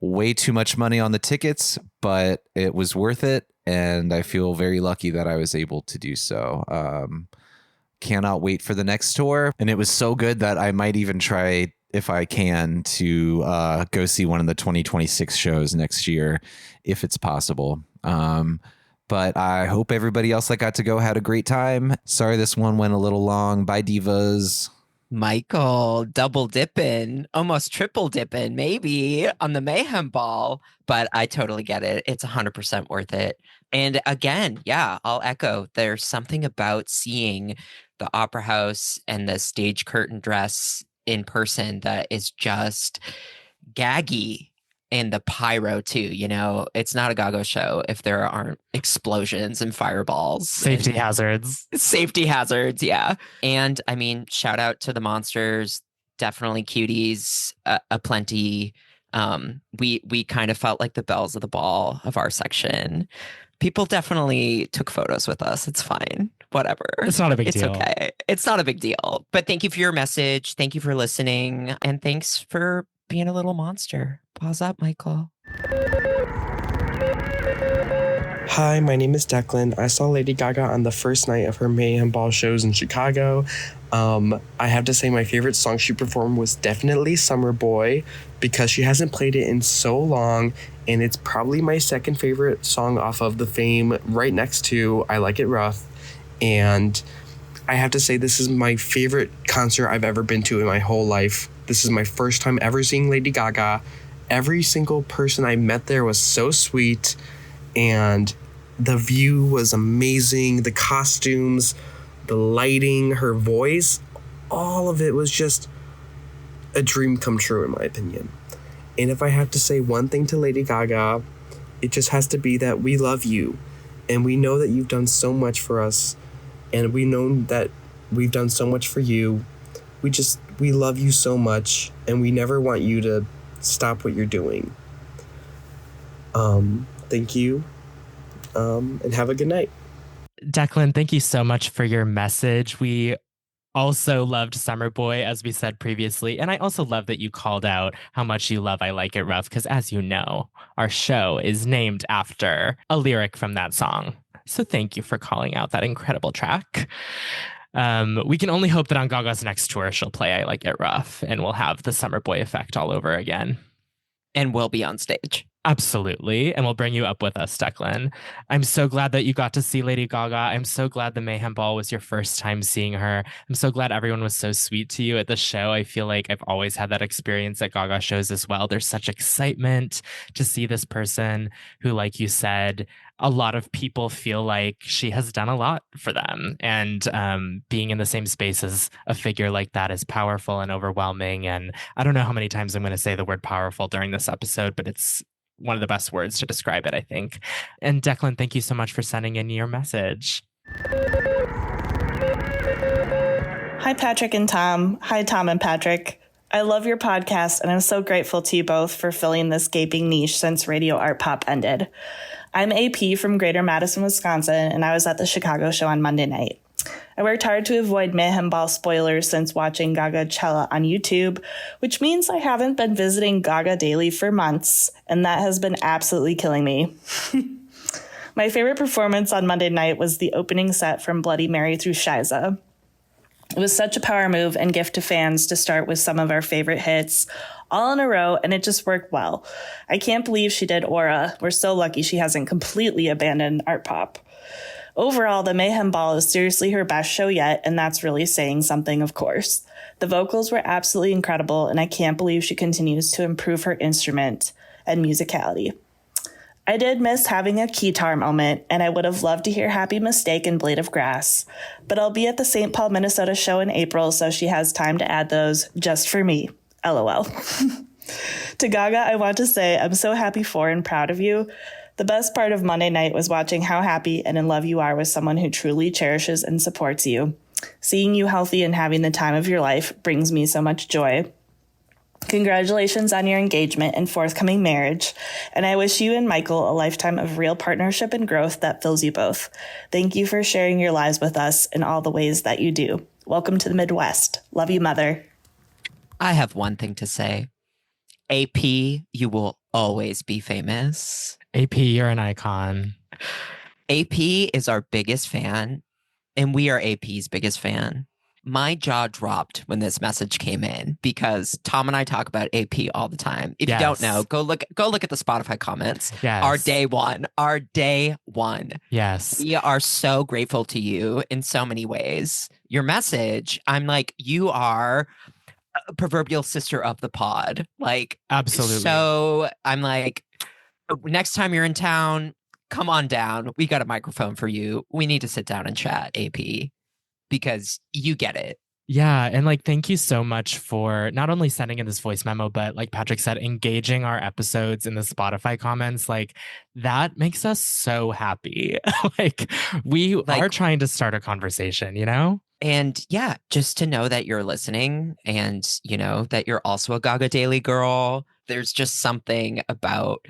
way too much money on the tickets, but it was worth it. And I feel very lucky that I was able to do so. Cannot wait for the next tour. And it was so good that I might even try, if I can, to go see one of the 2026 shows next year, if it's possible. But I hope everybody else that got to go had a great time. Sorry this one went a little long. Bye, divas. Michael, double dipping, almost triple dipping, maybe on the Mayhem Ball. But I totally get it. It's 100% worth it. And again, yeah, I'll echo. There's something about seeing the Opera House and the stage curtain dress in person that is just gaggy. And the pyro too, you know, it's not a Gaga show if there aren't explosions and fireballs. Safety hazards. Safety hazards, yeah. And I mean, shout out to the monsters, definitely cuties, aplenty. We kind of felt like the belles of the ball of our section. People definitely took photos with us. It's fine. Whatever. It's not a big deal. It's okay. It's not a big deal. But thank you for your message. Thank you for listening. And thanks for being a little monster. Pause up, Michael. Hi, my name is Declan. I saw Lady Gaga on the first night of her Mayhem Ball shows in Chicago. I have to say my favorite song she performed was definitely Summer Boy, because she hasn't played it in so long, and it's probably my second favorite song off of the Fame, right next to I Like It Rough. And I have to say this is my favorite concert I've ever been to in my whole life. This is my first time ever seeing Lady Gaga. Every single person I met there was so sweet, and the view was amazing. The costumes, the lighting, her voice, all of it was just a dream come true in my opinion. And if I have to say one thing to Lady Gaga, it just has to be that we love you, and we know that you've done so much for us, and we know that we've done so much for you. We love you so much, and we never want you to stop what you're doing. Thank you, and have a good night. Declan, thank you so much for your message. We also loved Summer Boy, as we said previously. And I also love that you called out how much you love I Like It Rough, because as you know, our show is named after a lyric from that song. So thank you for calling out that incredible track. We can only hope that on Gaga's next tour, she'll play I Like It Rough, and we'll have the Summer Boy effect all over again. And we'll be on stage. Absolutely. And we'll bring you up with us, Declan. I'm so glad that you got to see Lady Gaga. I'm so glad the Mayhem Ball was your first time seeing her. I'm so glad everyone was so sweet to you at the show. I feel like I've always had that experience at Gaga shows as well. There's such excitement to see this person who, like you said, a lot of people feel like she has done a lot for them. And being in the same space as a figure like that is powerful and overwhelming. And I don't know how many times I'm going to say the word powerful during this episode, but it's one of the best words to describe it, I think. And Declan, thank you so much for sending in your message. Hi, Patrick and Tom. Hi, Tom and Patrick. I love your podcast, and I'm so grateful to you both for filling this gaping niche since Radio Art Pop ended. I'm AP from Greater Madison, Wisconsin, and I was at the Chicago show on Monday night. I worked hard to avoid Mayhem Ball spoilers since watching JoElle on YouTube, which means I haven't been visiting Gaga daily for months, and that has been absolutely killing me. My favorite performance on Monday night was the opening set from Bloody Mary through Chaz. It was such a power move and gift to fans to start with some of our favorite hits all in a row, and it just worked well. I can't believe she did Aura. We're so lucky she hasn't completely abandoned art pop. Overall, the Mayhem Ball is seriously her best show yet, and that's really saying something, of course. The vocals were absolutely incredible, and I can't believe she continues to improve her instrument and musicality. I did miss having a keytar moment, and I would have loved to hear Happy Mistake and Blade of Grass, but I'll be at the St. Paul, Minnesota show in April, so she has time to add those just for me. LOL. To Gaga, I want to say I'm so happy for and proud of you. The best part of Monday night was watching how happy and in love you are with someone who truly cherishes and supports you. Seeing you healthy and having the time of your life brings me so much joy. Congratulations on your engagement and forthcoming marriage, and I wish you and Michael a lifetime of real partnership and growth that fills you both. Thank you for sharing your lives with us in all the ways that you do. Welcome to the Midwest. Love you, Mother. I have one thing to say. AP, you will always be famous. AP, you're an icon. AP is our biggest fan, and we are AP's biggest fan. My jaw dropped when this message came in because Tom and I talk about AP all the time. If you don't know, go look at the Spotify comments. Yes. Our day one. Yes. We are so grateful to you in so many ways. Your message, I'm like, you are a proverbial sister of the pod. Like, absolutely. So I'm like, next time you're in town, come on down. We got a microphone for you. We need to sit down and chat, AP. Because you get it. Yeah. And like, thank you so much for not only sending in this voice memo, but like Patrick said, engaging our episodes in the Spotify comments. Like, that makes us so happy. Like, we are trying to start a conversation, you know? And yeah, just to know that you're listening and, you know, that you're also a Gaga Daily girl. There's just something about,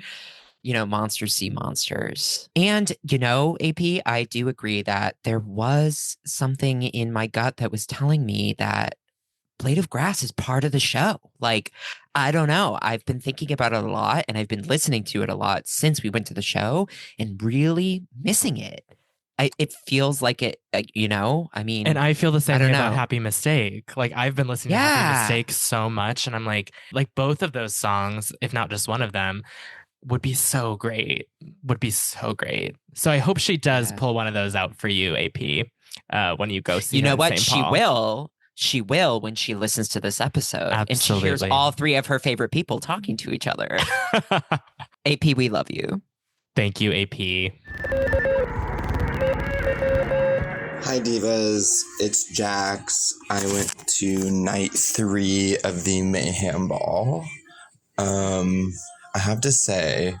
you know, monsters see monsters. And, you know, AP, I do agree that there was something in my gut that was telling me that Blade of Grass is part of the show. Like, I don't know. I've been thinking about it a lot and I've been listening to it a lot since we went to the show and really missing it. It feels like it, you know, I mean. And I feel the same way about Happy Mistake. Like, I've been listening to Happy Mistake so much and I'm like both of those songs, if not just one of them, would be so great. So I hope she does pull one of those out for you, AP, when you go see her. You know in what? St. Paul. She will when she listens to this episode. Absolutely. And she hears all three of her favorite people talking to each other. AP, we love you. Thank you, AP. Hi, Divas. It's Jax. I went to night 3 of the Mayhem Ball. I have to say,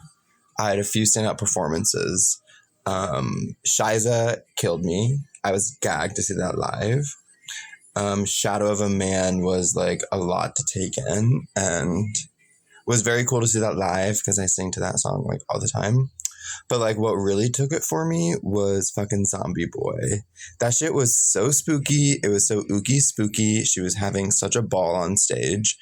I had a few standout performances. Shiza killed me. I was gagged to see that live. Shadow of a Man was like a lot to take in and was very cool to see that live because I sing to that song like all the time. But like what really took it for me was fucking Zombie Boy. That shit was so spooky. It was so ooky spooky. She was having such a ball on stage.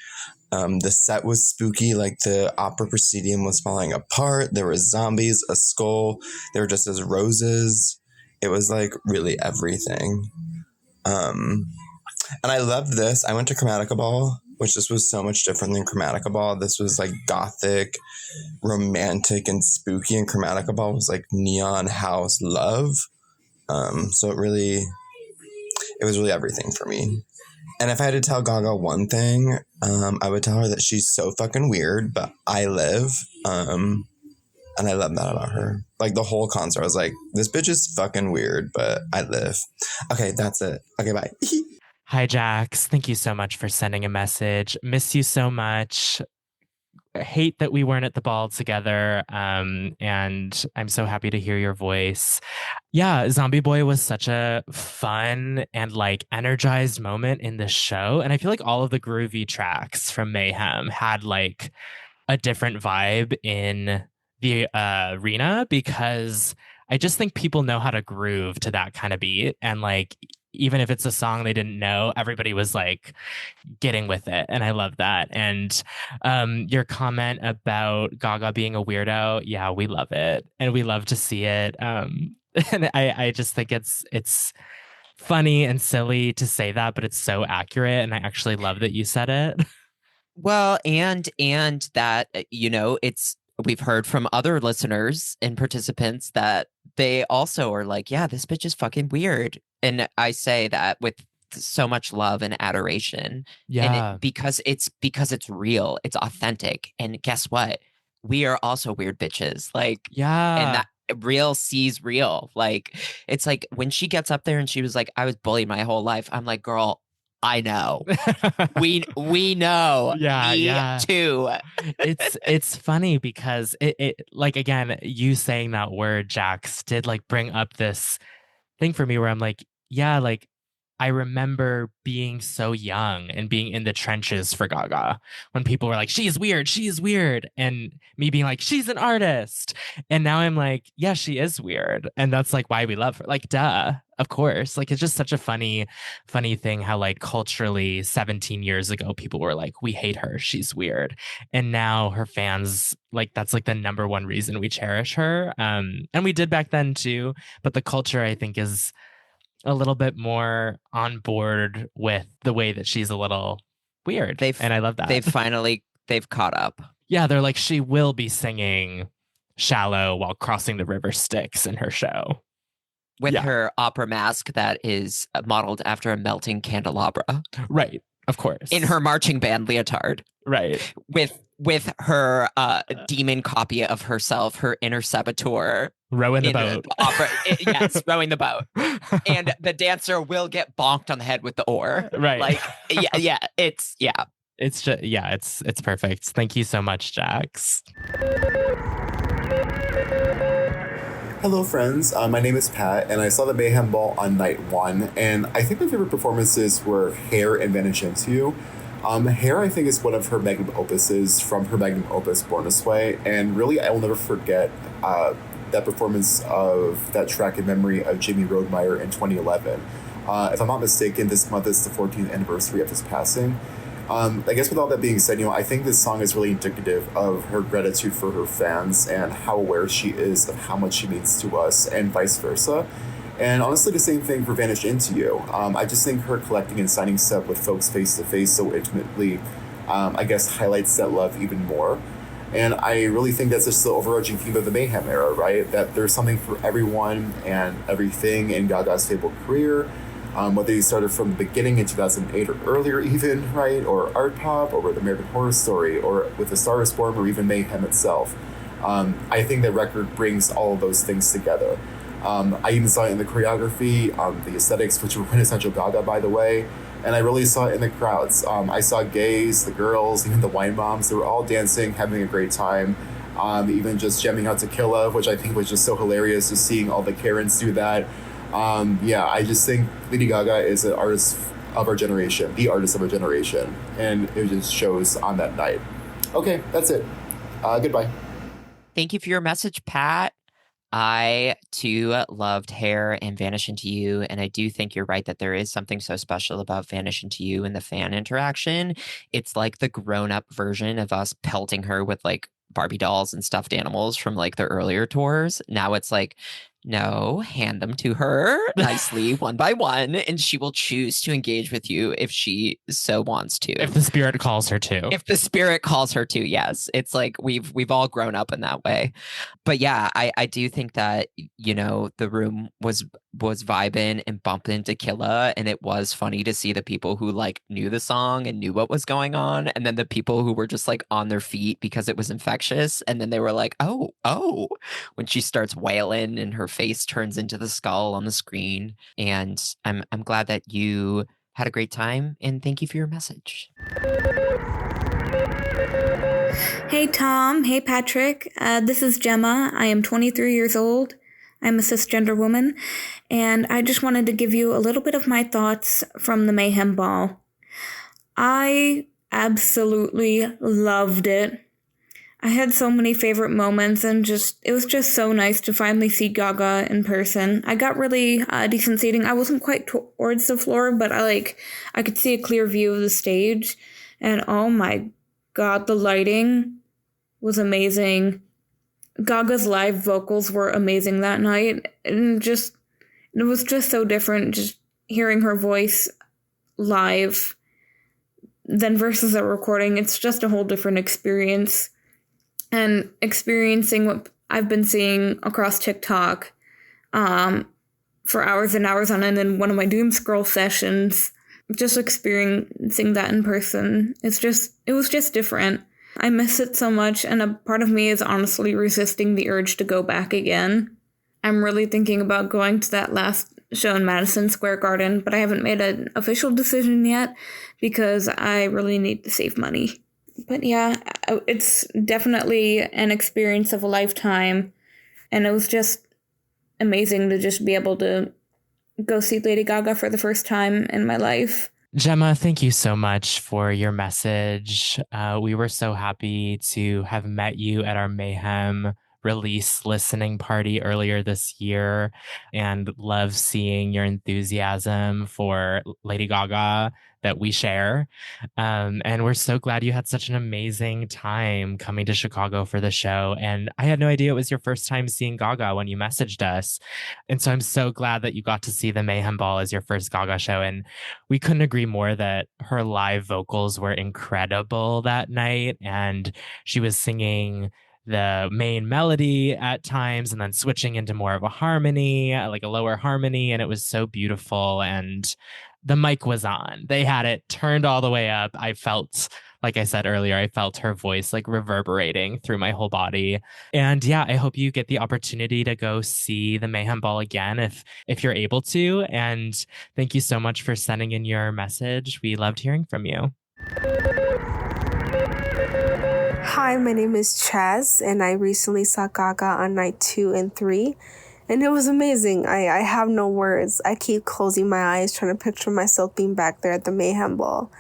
The set was spooky, like the opera proscenium was falling apart. There was zombies, a skull. They were just as roses. It was like really everything. And I loved this. I went to Chromatica Ball, which this was so much different than Chromatica Ball. This was like gothic, romantic, and spooky. And Chromatica Ball was like neon house love. So it was really everything for me. And if I had to tell Gaga one thing, I would tell her that she's so fucking weird, but I live. And I love that about her. Like the whole concert, I was like, this bitch is fucking weird, but I live. Okay, that's it. Okay, bye. Hi, Jax. Thank you so much for sending a message. Miss you so much. I hate that we weren't at the ball together. And I'm so happy to hear your voice. Yeah, Zombie Boy was such a fun and like energized moment in the show. And I feel like all of the groovy tracks from Mayhem had like a different vibe in the arena because I just think people know how to groove to that kind of beat. And like, even if it's a song they didn't know, everybody was like getting with it. And I love that. And your comment about Gaga being a weirdo, yeah, we love it. And we love to see it. And I just think it's funny and silly to say that, but it's so accurate. And I actually love that you said it. Well, and that, we've heard from other listeners and participants that they also are like, yeah, this bitch is fucking weird. And I say that with so much love and adoration. Yeah. And because it's real, it's authentic. And guess what? We are also weird bitches. Like, yeah. And that real sees real. Like, it's like when she gets up there and she was like, I was bullied my whole life. I'm like, girl, I know. we know. Yeah, too. It's funny because it like, again, you saying that word, Jax, did like bring up this thing for me where I'm like, yeah, like I remember being so young and being in the trenches for Gaga when people were like, she's weird. And me being like, she's an artist. And now I'm like, yeah, she is weird. And that's like why we love her. Like, duh, of course. Like, it's just such a funny thing how like culturally 17 years ago, people were like, we hate her. She's weird. And now her fans, like, that's like the number one reason we cherish her. And we did back then too. But the culture, I think, is a little bit more on board with the way that she's a little weird. And I love that. They've caught up. Yeah, they're like, she will be singing Shallow while crossing the river Styx in her show. With her opera mask that is modeled after a melting candelabra. Right, of course. In her marching band leotard. Right. With her demon copy of herself, her inner saboteur. Rowing the boat. Yes, rowing the boat. And the dancer will get bonked on the head with the oar. Right. Like, it's just, it's perfect. Thank you so much, Jax. Hello, friends. My name is Pat, and I saw the Mayhem Ball on night 1, and I think my favorite performances were Hair and Vanish Into You. Hair, I think, is one of her magnum opuses from her magnum opus, Born This Way, and really, I will never forget that performance of that track in memory of Jamie Rodemeyer in 2011. If I'm not mistaken, this month is the 14th anniversary of his passing. I guess with all that being said, I think this song is really indicative of her gratitude for her fans and how aware she is of how much she means to us and vice versa. And honestly, the same thing for Vanish Into You. I just think her collecting and signing stuff with folks face to face so intimately, I guess, highlights that love even more. And I really think that's just the overarching theme of the Mayhem era, right? That there's something for everyone and everything in Gaga's stable career. Whether you started from the beginning in 2008 or earlier even, right? Or art pop, or with American Horror Story, or with A Star Is Born, or even Mayhem itself. I think the record brings all of those things together. I even saw it in the choreography, the aesthetics, which were quintessential Gaga, by the way. And I really saw it in the crowds. I saw gays, the girls, even the wine moms. They were all dancing, having a great time. Even just jamming out Tequila, which I think was just so hilarious, just seeing all the Karens do that. I just think Lady Gaga is an artist of our generation, the artist of our generation. And it just shows on that night. Okay, that's it. Goodbye. Thank you for your message, Pat. I, too, loved Hair and Vanish Into You, and I do think you're right that there is something so special about Vanish Into You and the fan interaction. It's like the grown-up version of us pelting her with, like, Barbie dolls and stuffed animals from, like, the earlier tours. Now it's like, no, hand them to her nicely, one by one, and she will choose to engage with you if she so wants to. If the spirit calls her to. If the spirit calls her to, yes. It's like we've all grown up in that way. But yeah, I do think that, the room was vibing and bumping Tequila, and it was funny to see the people who like knew the song and knew what was going on, and then the people who were just like on their feet because it was infectious, and then they were like, oh, when she starts wailing and her face turns into the skull on the screen. And I'm glad that you had a great time, and thank you for your message. Hey Tom, hey Patrick, this is Gemma. I am 23 years old. I'm a cisgender woman, and I just wanted to give you a little bit of my thoughts from the Mayhem Ball. I absolutely loved it. I had so many favorite moments, and it was just so nice to finally see Gaga in person. I got really decent seating. I wasn't quite towards the floor, but I could see a clear view of the stage, and oh my God, the lighting was amazing. Gaga's live vocals were amazing that night, and it was just so different. Just hearing her voice live than versus a recording. It's just a whole different experience. And experiencing what I've been seeing across TikTok for hours and hours on end in one of my doom scroll sessions, just experiencing that in person, it was just different. I miss it so much, and a part of me is honestly resisting the urge to go back again. I'm really thinking about going to that last show in Madison Square Garden, but I haven't made an official decision yet because I really need to save money. But yeah, it's definitely an experience of a lifetime, and it was just amazing to just be able to go see Lady Gaga for the first time in my life. Gemma, thank you so much for your message. We were so happy to have met you at our Mayhem release listening party earlier this year and love seeing your enthusiasm for Lady Gaga that we share. And we're so glad you had such an amazing time coming to Chicago for the show. And I had no idea it was your first time seeing Gaga when you messaged us. And so I'm so glad that you got to see the Mayhem Ball as your first Gaga show. And we couldn't agree more that her live vocals were incredible that night. And she was singing the main melody at times and then switching into more of a harmony, like a lower harmony. And it was so beautiful. And the mic was on. They had it turned all the way up. I felt, like I said earlier, I felt her voice like reverberating through my whole body. And yeah, I hope you get the opportunity to go see the Mayhem Ball again if you're able to. And thank you so much for sending in your message. We loved hearing from you. Hi, my name is Chaz, and I recently saw Gaga on night 2 and 3, and it was amazing. I have no words. I keep closing my eyes trying to picture myself being back there at the Mayhem Ball.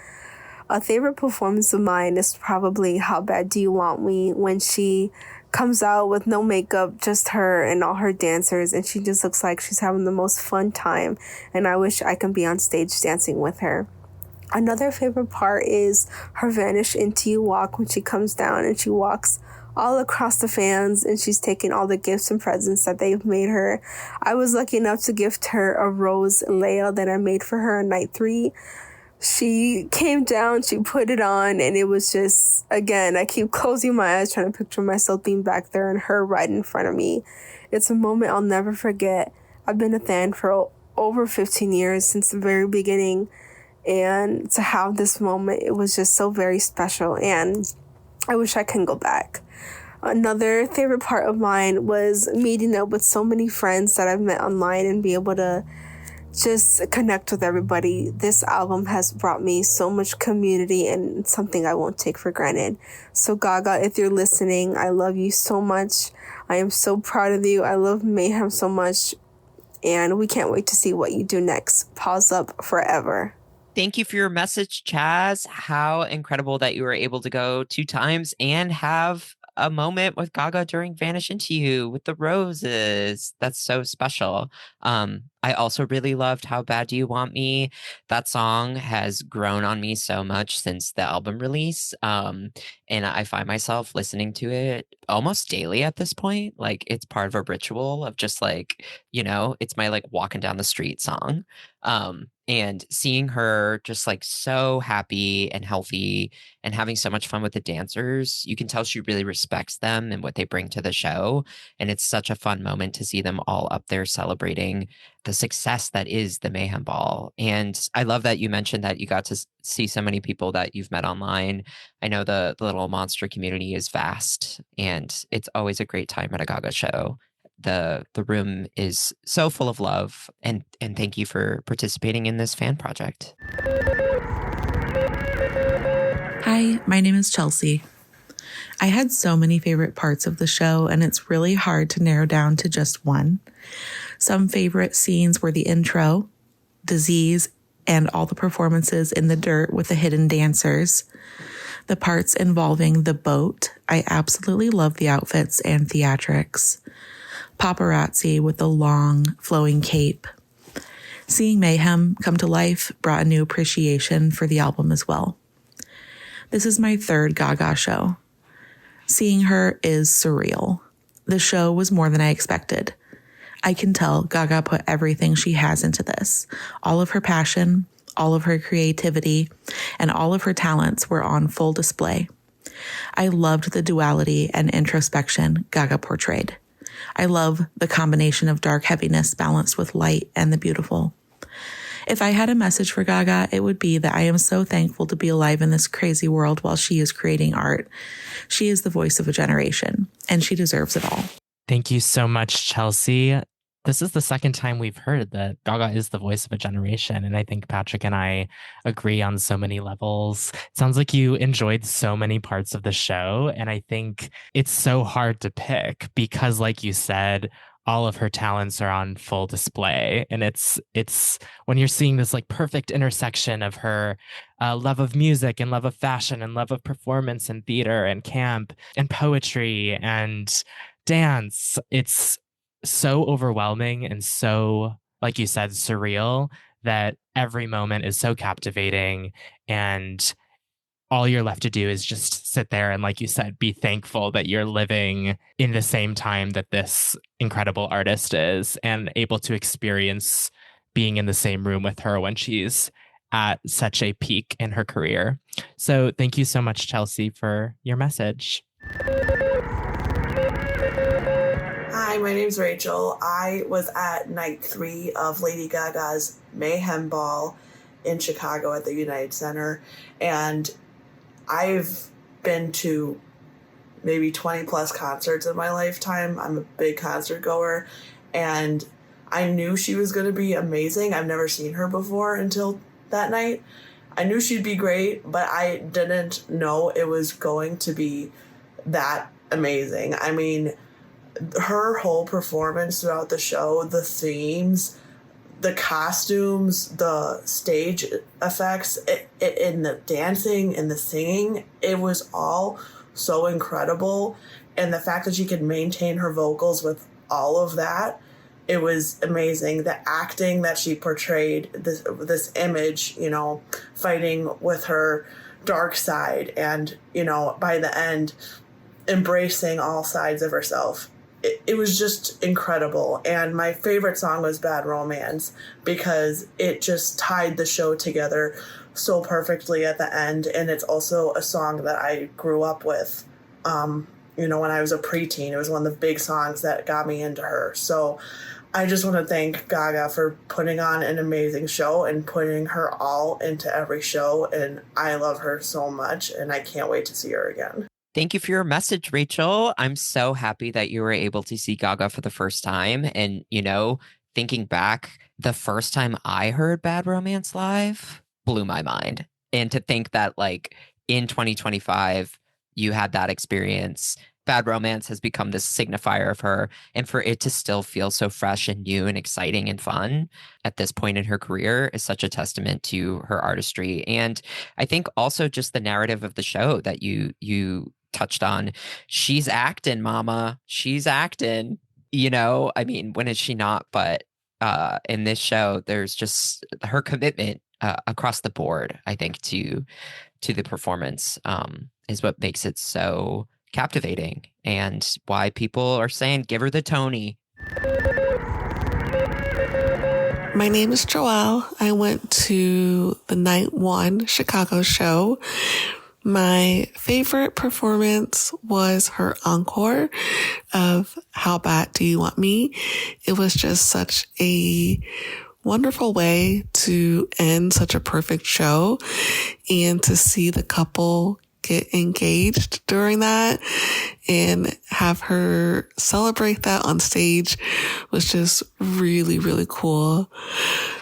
A favorite performance of mine is probably How Bad Do You Want Me, when she comes out with no makeup, just her and all her dancers, and she just looks like she's having the most fun time, and I wish I can be on stage dancing with her. Another favorite part is her Vanish Into You walk when she comes down and she walks all across the fans and she's taking all the gifts and presents that they've made her. I was lucky enough to gift her a rose Leia that I made for her on night 3. She came down, she put it on, and it was just, again, I keep closing my eyes trying to picture myself being back there and her right in front of me. It's a moment I'll never forget. I've been a fan for over 15 years, since the very beginning. And to have this moment, it was just so very special, and I wish I can go back. Another favorite part of mine was meeting up with so many friends that I've met online and be able to just connect with everybody. This album has brought me so much community, and it's something I won't take for granted. So Gaga, if you're listening, I love you so much. I am so proud of you. I love Mayhem so much, and we can't wait to see what you do next. Pause up forever. Thank you for your message, Chaz. How incredible that you were able to go 2 times and have a moment with Gaga during Vanish Into You with the roses. That's so special. I also really loved How Bad Do You Want Me? That song has grown on me so much since the album release. And I find myself listening to it almost daily at this point. Like, it's part of a ritual of just like, it's my like walking down the street song. And seeing her just like so happy and healthy and having so much fun with the dancers, you can tell she really respects them and what they bring to the show. And it's such a fun moment to see them all up there celebrating the success that is the Mayhem Ball. And I love that you mentioned that you got to see so many people that you've met online. I know the Little Monster community is vast, and it's always a great time at a Gaga show. The room is so full of love, and thank you for participating in this fan project. Hi, my name is Chelsea. I had so many favorite parts of the show, and it's really hard to narrow down to just one. Some favorite scenes were the intro, Disease, and all the performances in the dirt with the hidden dancers. The parts involving the boat, I absolutely love the outfits and theatrics. Paparazzi with the long, flowing cape. Seeing Mayhem come to life brought a new appreciation for the album as well. This is my 3rd Gaga show. Seeing her is surreal. The show was more than I expected. I can tell Gaga put everything she has into this. All of her passion, all of her creativity, and all of her talents were on full display. I loved the duality and introspection Gaga portrayed. I love the combination of dark heaviness balanced with light and the beautiful. If I had a message for Gaga, it would be that I am so thankful to be alive in this crazy world while she is creating art. She is the voice of a generation, and she deserves it all. Thank you so much, Chelsea. This is the second time we've heard that Gaga is the voice of a generation. And I think Patrick and I agree on so many levels. It sounds like you enjoyed so many parts of the show. And I think it's so hard to pick because, like you said, all of her talents are on full display. And it's when you're seeing this like perfect intersection of her love of music and love of fashion and love of performance and theater and camp and poetry and dance, it's so overwhelming and so, like you said, surreal that every moment is so captivating, and all you're left to do is just sit there and, like you said, be thankful that you're living in the same time that this incredible artist is and able to experience being in the same room with her when she's at such a peak in her career. So thank you so much, Chelsea, for your message. Hi, my name's Rachel. I was at night 3 of Lady Gaga's Mayhem Ball in Chicago at the United Center. And I've been to maybe 20 plus concerts in my lifetime. I'm a big concert goer. And I knew she was going to be amazing. I've never seen her before until that night. I knew she'd be great, but I didn't know it was going to be that amazing. I mean, her whole performance throughout the show, the themes, the costumes, the stage effects, and the dancing and the singing, it was all so incredible. And the fact that she could maintain her vocals with all of that, it was amazing. The acting that she portrayed, this image, you know, fighting with her dark side and, you know, by the end, embracing all sides of herself. It was just incredible. And my favorite song was Bad Romance because it just tied the show together so perfectly at the end. And it's also a song that I grew up with, you know, when I was a preteen. It was one of the big songs that got me into her. So I just want to thank Gaga for putting on an amazing show and putting her all into every show. And I love her so much, and I can't wait to see her again. Thank you for your message, Rachel. I'm so happy that you were able to see Gaga for the first time. And, you know, thinking back, the first time I heard Bad Romance live blew my mind. And to think that, like, in 2025, you had that experience. Bad Romance has become this signifier of her. And for it to still feel so fresh and new and exciting and fun at this point in her career is such a testament to her artistry. And I think also just the narrative of the show that you touched on. She's acting, mama. She's acting, you know, I mean, when is she not? But in this show, there's just her commitment across the board, I think, to the performance is what makes it so captivating and why people are saying, give her the Tony. My name is JoElle. I went to the night 1 Chicago show. My favorite performance was her encore of How Bad Do You Want Me? It was just such a wonderful way to end such a perfect show, and to see the couple get engaged during that and have her celebrate that on stage was just really, really cool.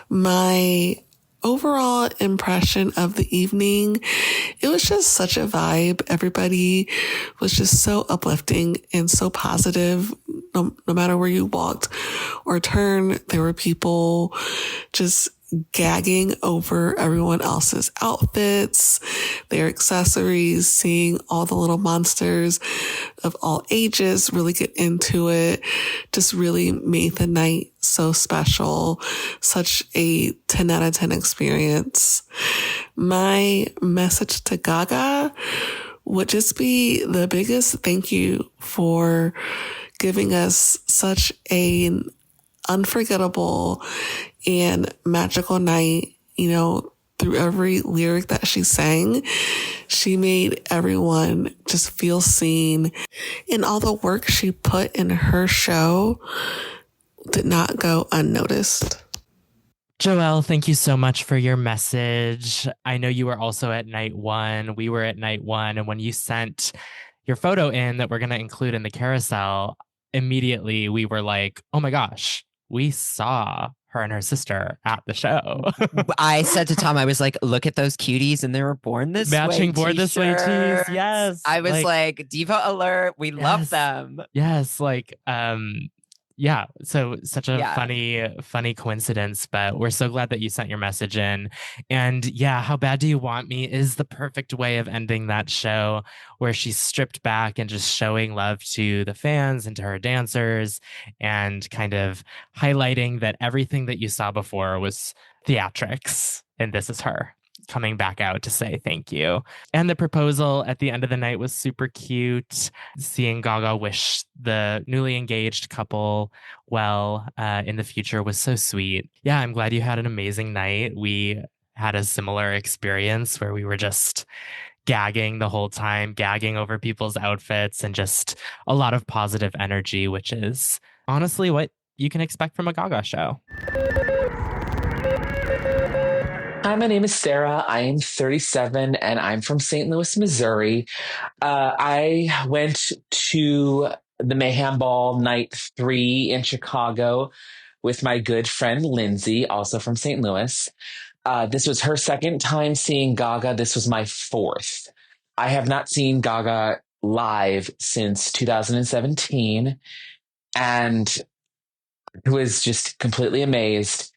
My overall impression of the evening, it was just such a vibe. Everybody was just so uplifting and so positive. No matter where you walked or turned, there were people just gagging over everyone else's outfits, their accessories, seeing all the little monsters of all ages really get into it, just really made the night so special. Such a 10 out of 10 experience. My message to Gaga would just be the biggest thank you for giving us such an unforgettable and magical night, you know, through every lyric that she sang. She made everyone just feel seen, and all the work she put in her show did not go unnoticed. JoElle, thank you so much for your message. I know you were also at night one. We were at night one. And when you sent your photo in that we're going to include in the carousel, immediately we were like, oh my gosh, we saw her and her sister at the show. I said to Tom, I was like, look at those cuties, and they were born this Matching way. Born This Way tees. Yes. I was like diva alert. We love them. Yes. Like, yeah, so such a Yeah. funny coincidence, but we're so glad that you sent your message in. And yeah, How Bad Do You Want Me is the perfect way of ending that show, where she's stripped back and just showing love to the fans and to her dancers, and kind of highlighting that everything that you saw before was theatrics, and this is her coming back out to say thank you. And the proposal at the end of the night was super cute. Seeing Gaga wish the newly engaged couple well in the future was so sweet. Yeah, I'm glad you had an amazing night. We had a similar experience where we were just gagging the whole time, gagging over people's outfits, and just a lot of positive energy, which is honestly what you can expect from a Gaga show. Hi, my name is Sarah. I am 37 and I'm from St. Louis, Missouri. I went to the Mayhem Ball night 3 in Chicago with my good friend Lindsay, also from St. Louis. This was her second time seeing Gaga. This was my fourth. I have not seen Gaga live since 2017 and was just completely amazed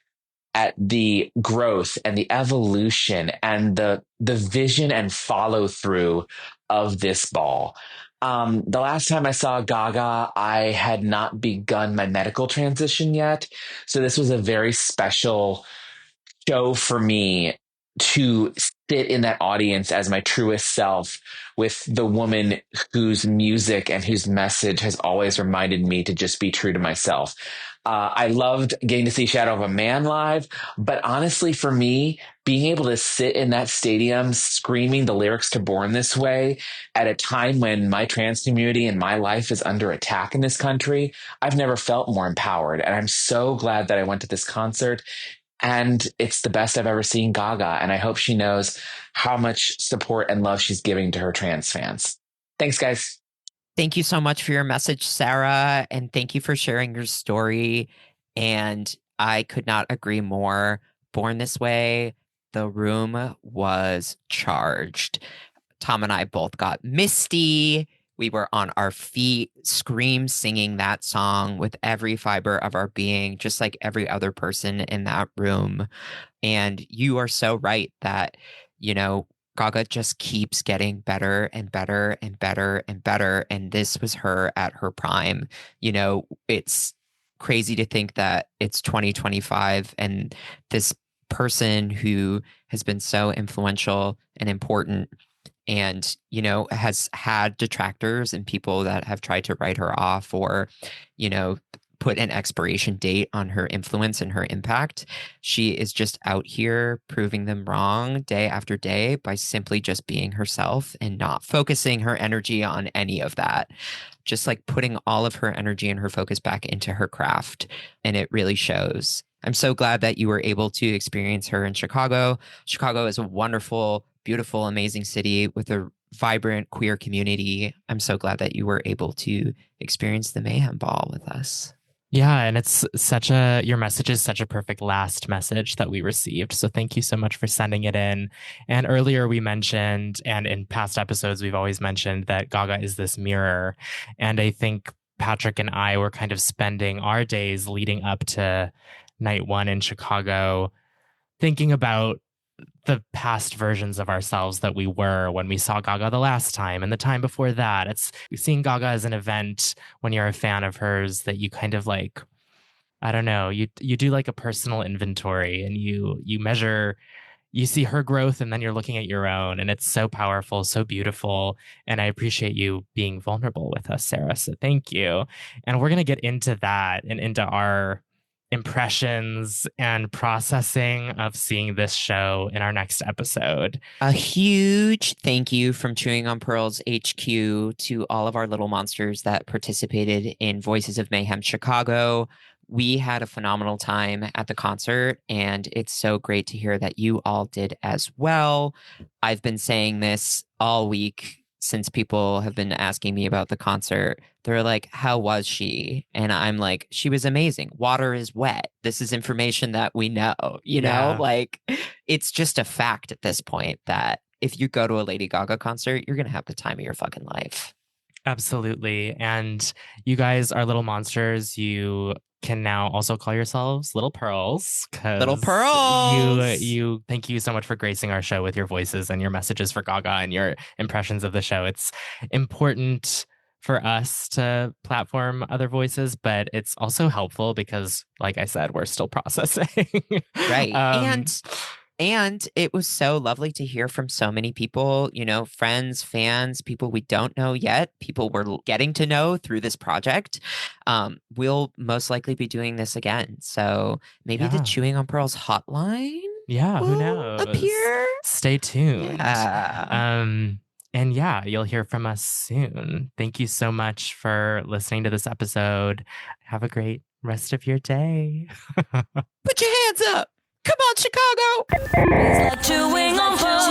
at the growth and the evolution and the vision and follow through of this ball. The last time I saw Gaga, I had not begun my medical transition yet. So this was a very special show for me to sit in that audience as my truest self with the woman whose music and whose message has always reminded me to just be true to myself. I loved getting to see Shadow of a Man live, but honestly, for me, being able to sit in that stadium screaming the lyrics to Born This Way at a time when my trans community and my life is under attack in this country, I've never felt more empowered. And I'm so glad that I went to this concert. And it's the best I've ever seen Gaga. And I hope she knows how much support and love she's giving to her trans fans. Thanks, guys. Thank you so much for your message, Sarah. And thank you for sharing your story. And I could not agree more. Born This Way, the room was charged. Tom and I both got misty. We were on our feet, singing that song with every fiber of our being, just like every other person in that room. And you are so right that, you know, Gaga just keeps getting better and better and better and better. And this was her at her prime. You know, it's crazy to think that it's 2025 and this person who has been so influential and important and, you know, has had detractors and people that have tried to write her off or, you know, put an expiration date on her influence and her impact. She is just out here proving them wrong day after day by simply just being herself and not focusing her energy on any of that. Just like putting all of her energy and her focus back into her craft. And it really shows. I'm so glad that you were able to experience her in Chicago. Chicago is a wonderful, beautiful, amazing city with a vibrant queer community. I'm so glad that you were able to experience the Mayhem Ball with us. Yeah, and it's your message is such a perfect last message that we received. So thank you so much for sending it in. And earlier we mentioned, and in past episodes, we've always mentioned that Gaga is this mirror. And I think Patrick and I were kind of spending our days leading up to night 1 in Chicago, thinking about the past versions of ourselves that we were when we saw Gaga the last time and the time before that. It's seeing Gaga as an event when you're a fan of hers that you kind of like, I don't know, you do like a personal inventory and you measure, you see her growth and then you're looking at your own, and it's so powerful, so beautiful. And I appreciate you being vulnerable with us, Sarah. So thank you. And we're going to get into that and into our impressions and processing of seeing this show in our next episode. A huge thank you from Chewing on Pearls HQ to all of our little monsters that participated in Voices of Mayhem Chicago. We had a phenomenal time at the concert, and it's so great to hear that you all did as well. I've been saying this all week since people have been asking me about the concert. They're like, how was she? And I'm like, she was amazing. Water is wet. This is information that we know, you know, like it's just a fact at this point that if you go to a Lady Gaga concert, you're going to have the time of your fucking life. Absolutely. And you guys are little monsters. You can now also call yourselves Little Pearls. Little Pearls! You thank you so much for gracing our show with your voices and your messages for Gaga and your impressions of the show. It's important for us to platform other voices, but it's also helpful because, like I said, we're still processing. Right. And it was so lovely to hear from so many people, you know, friends, fans, people we don't know yet, people we're getting to know through this project. We'll most likely be doing this again. So maybe the Chewing on Pearls hotline who knows? Appear. Stay tuned. Yeah. And yeah, you'll hear from us soon. Thank you so much for listening to this episode. Have a great rest of your day. Put your hands up. Come on, Chicago! Chewing on pearls.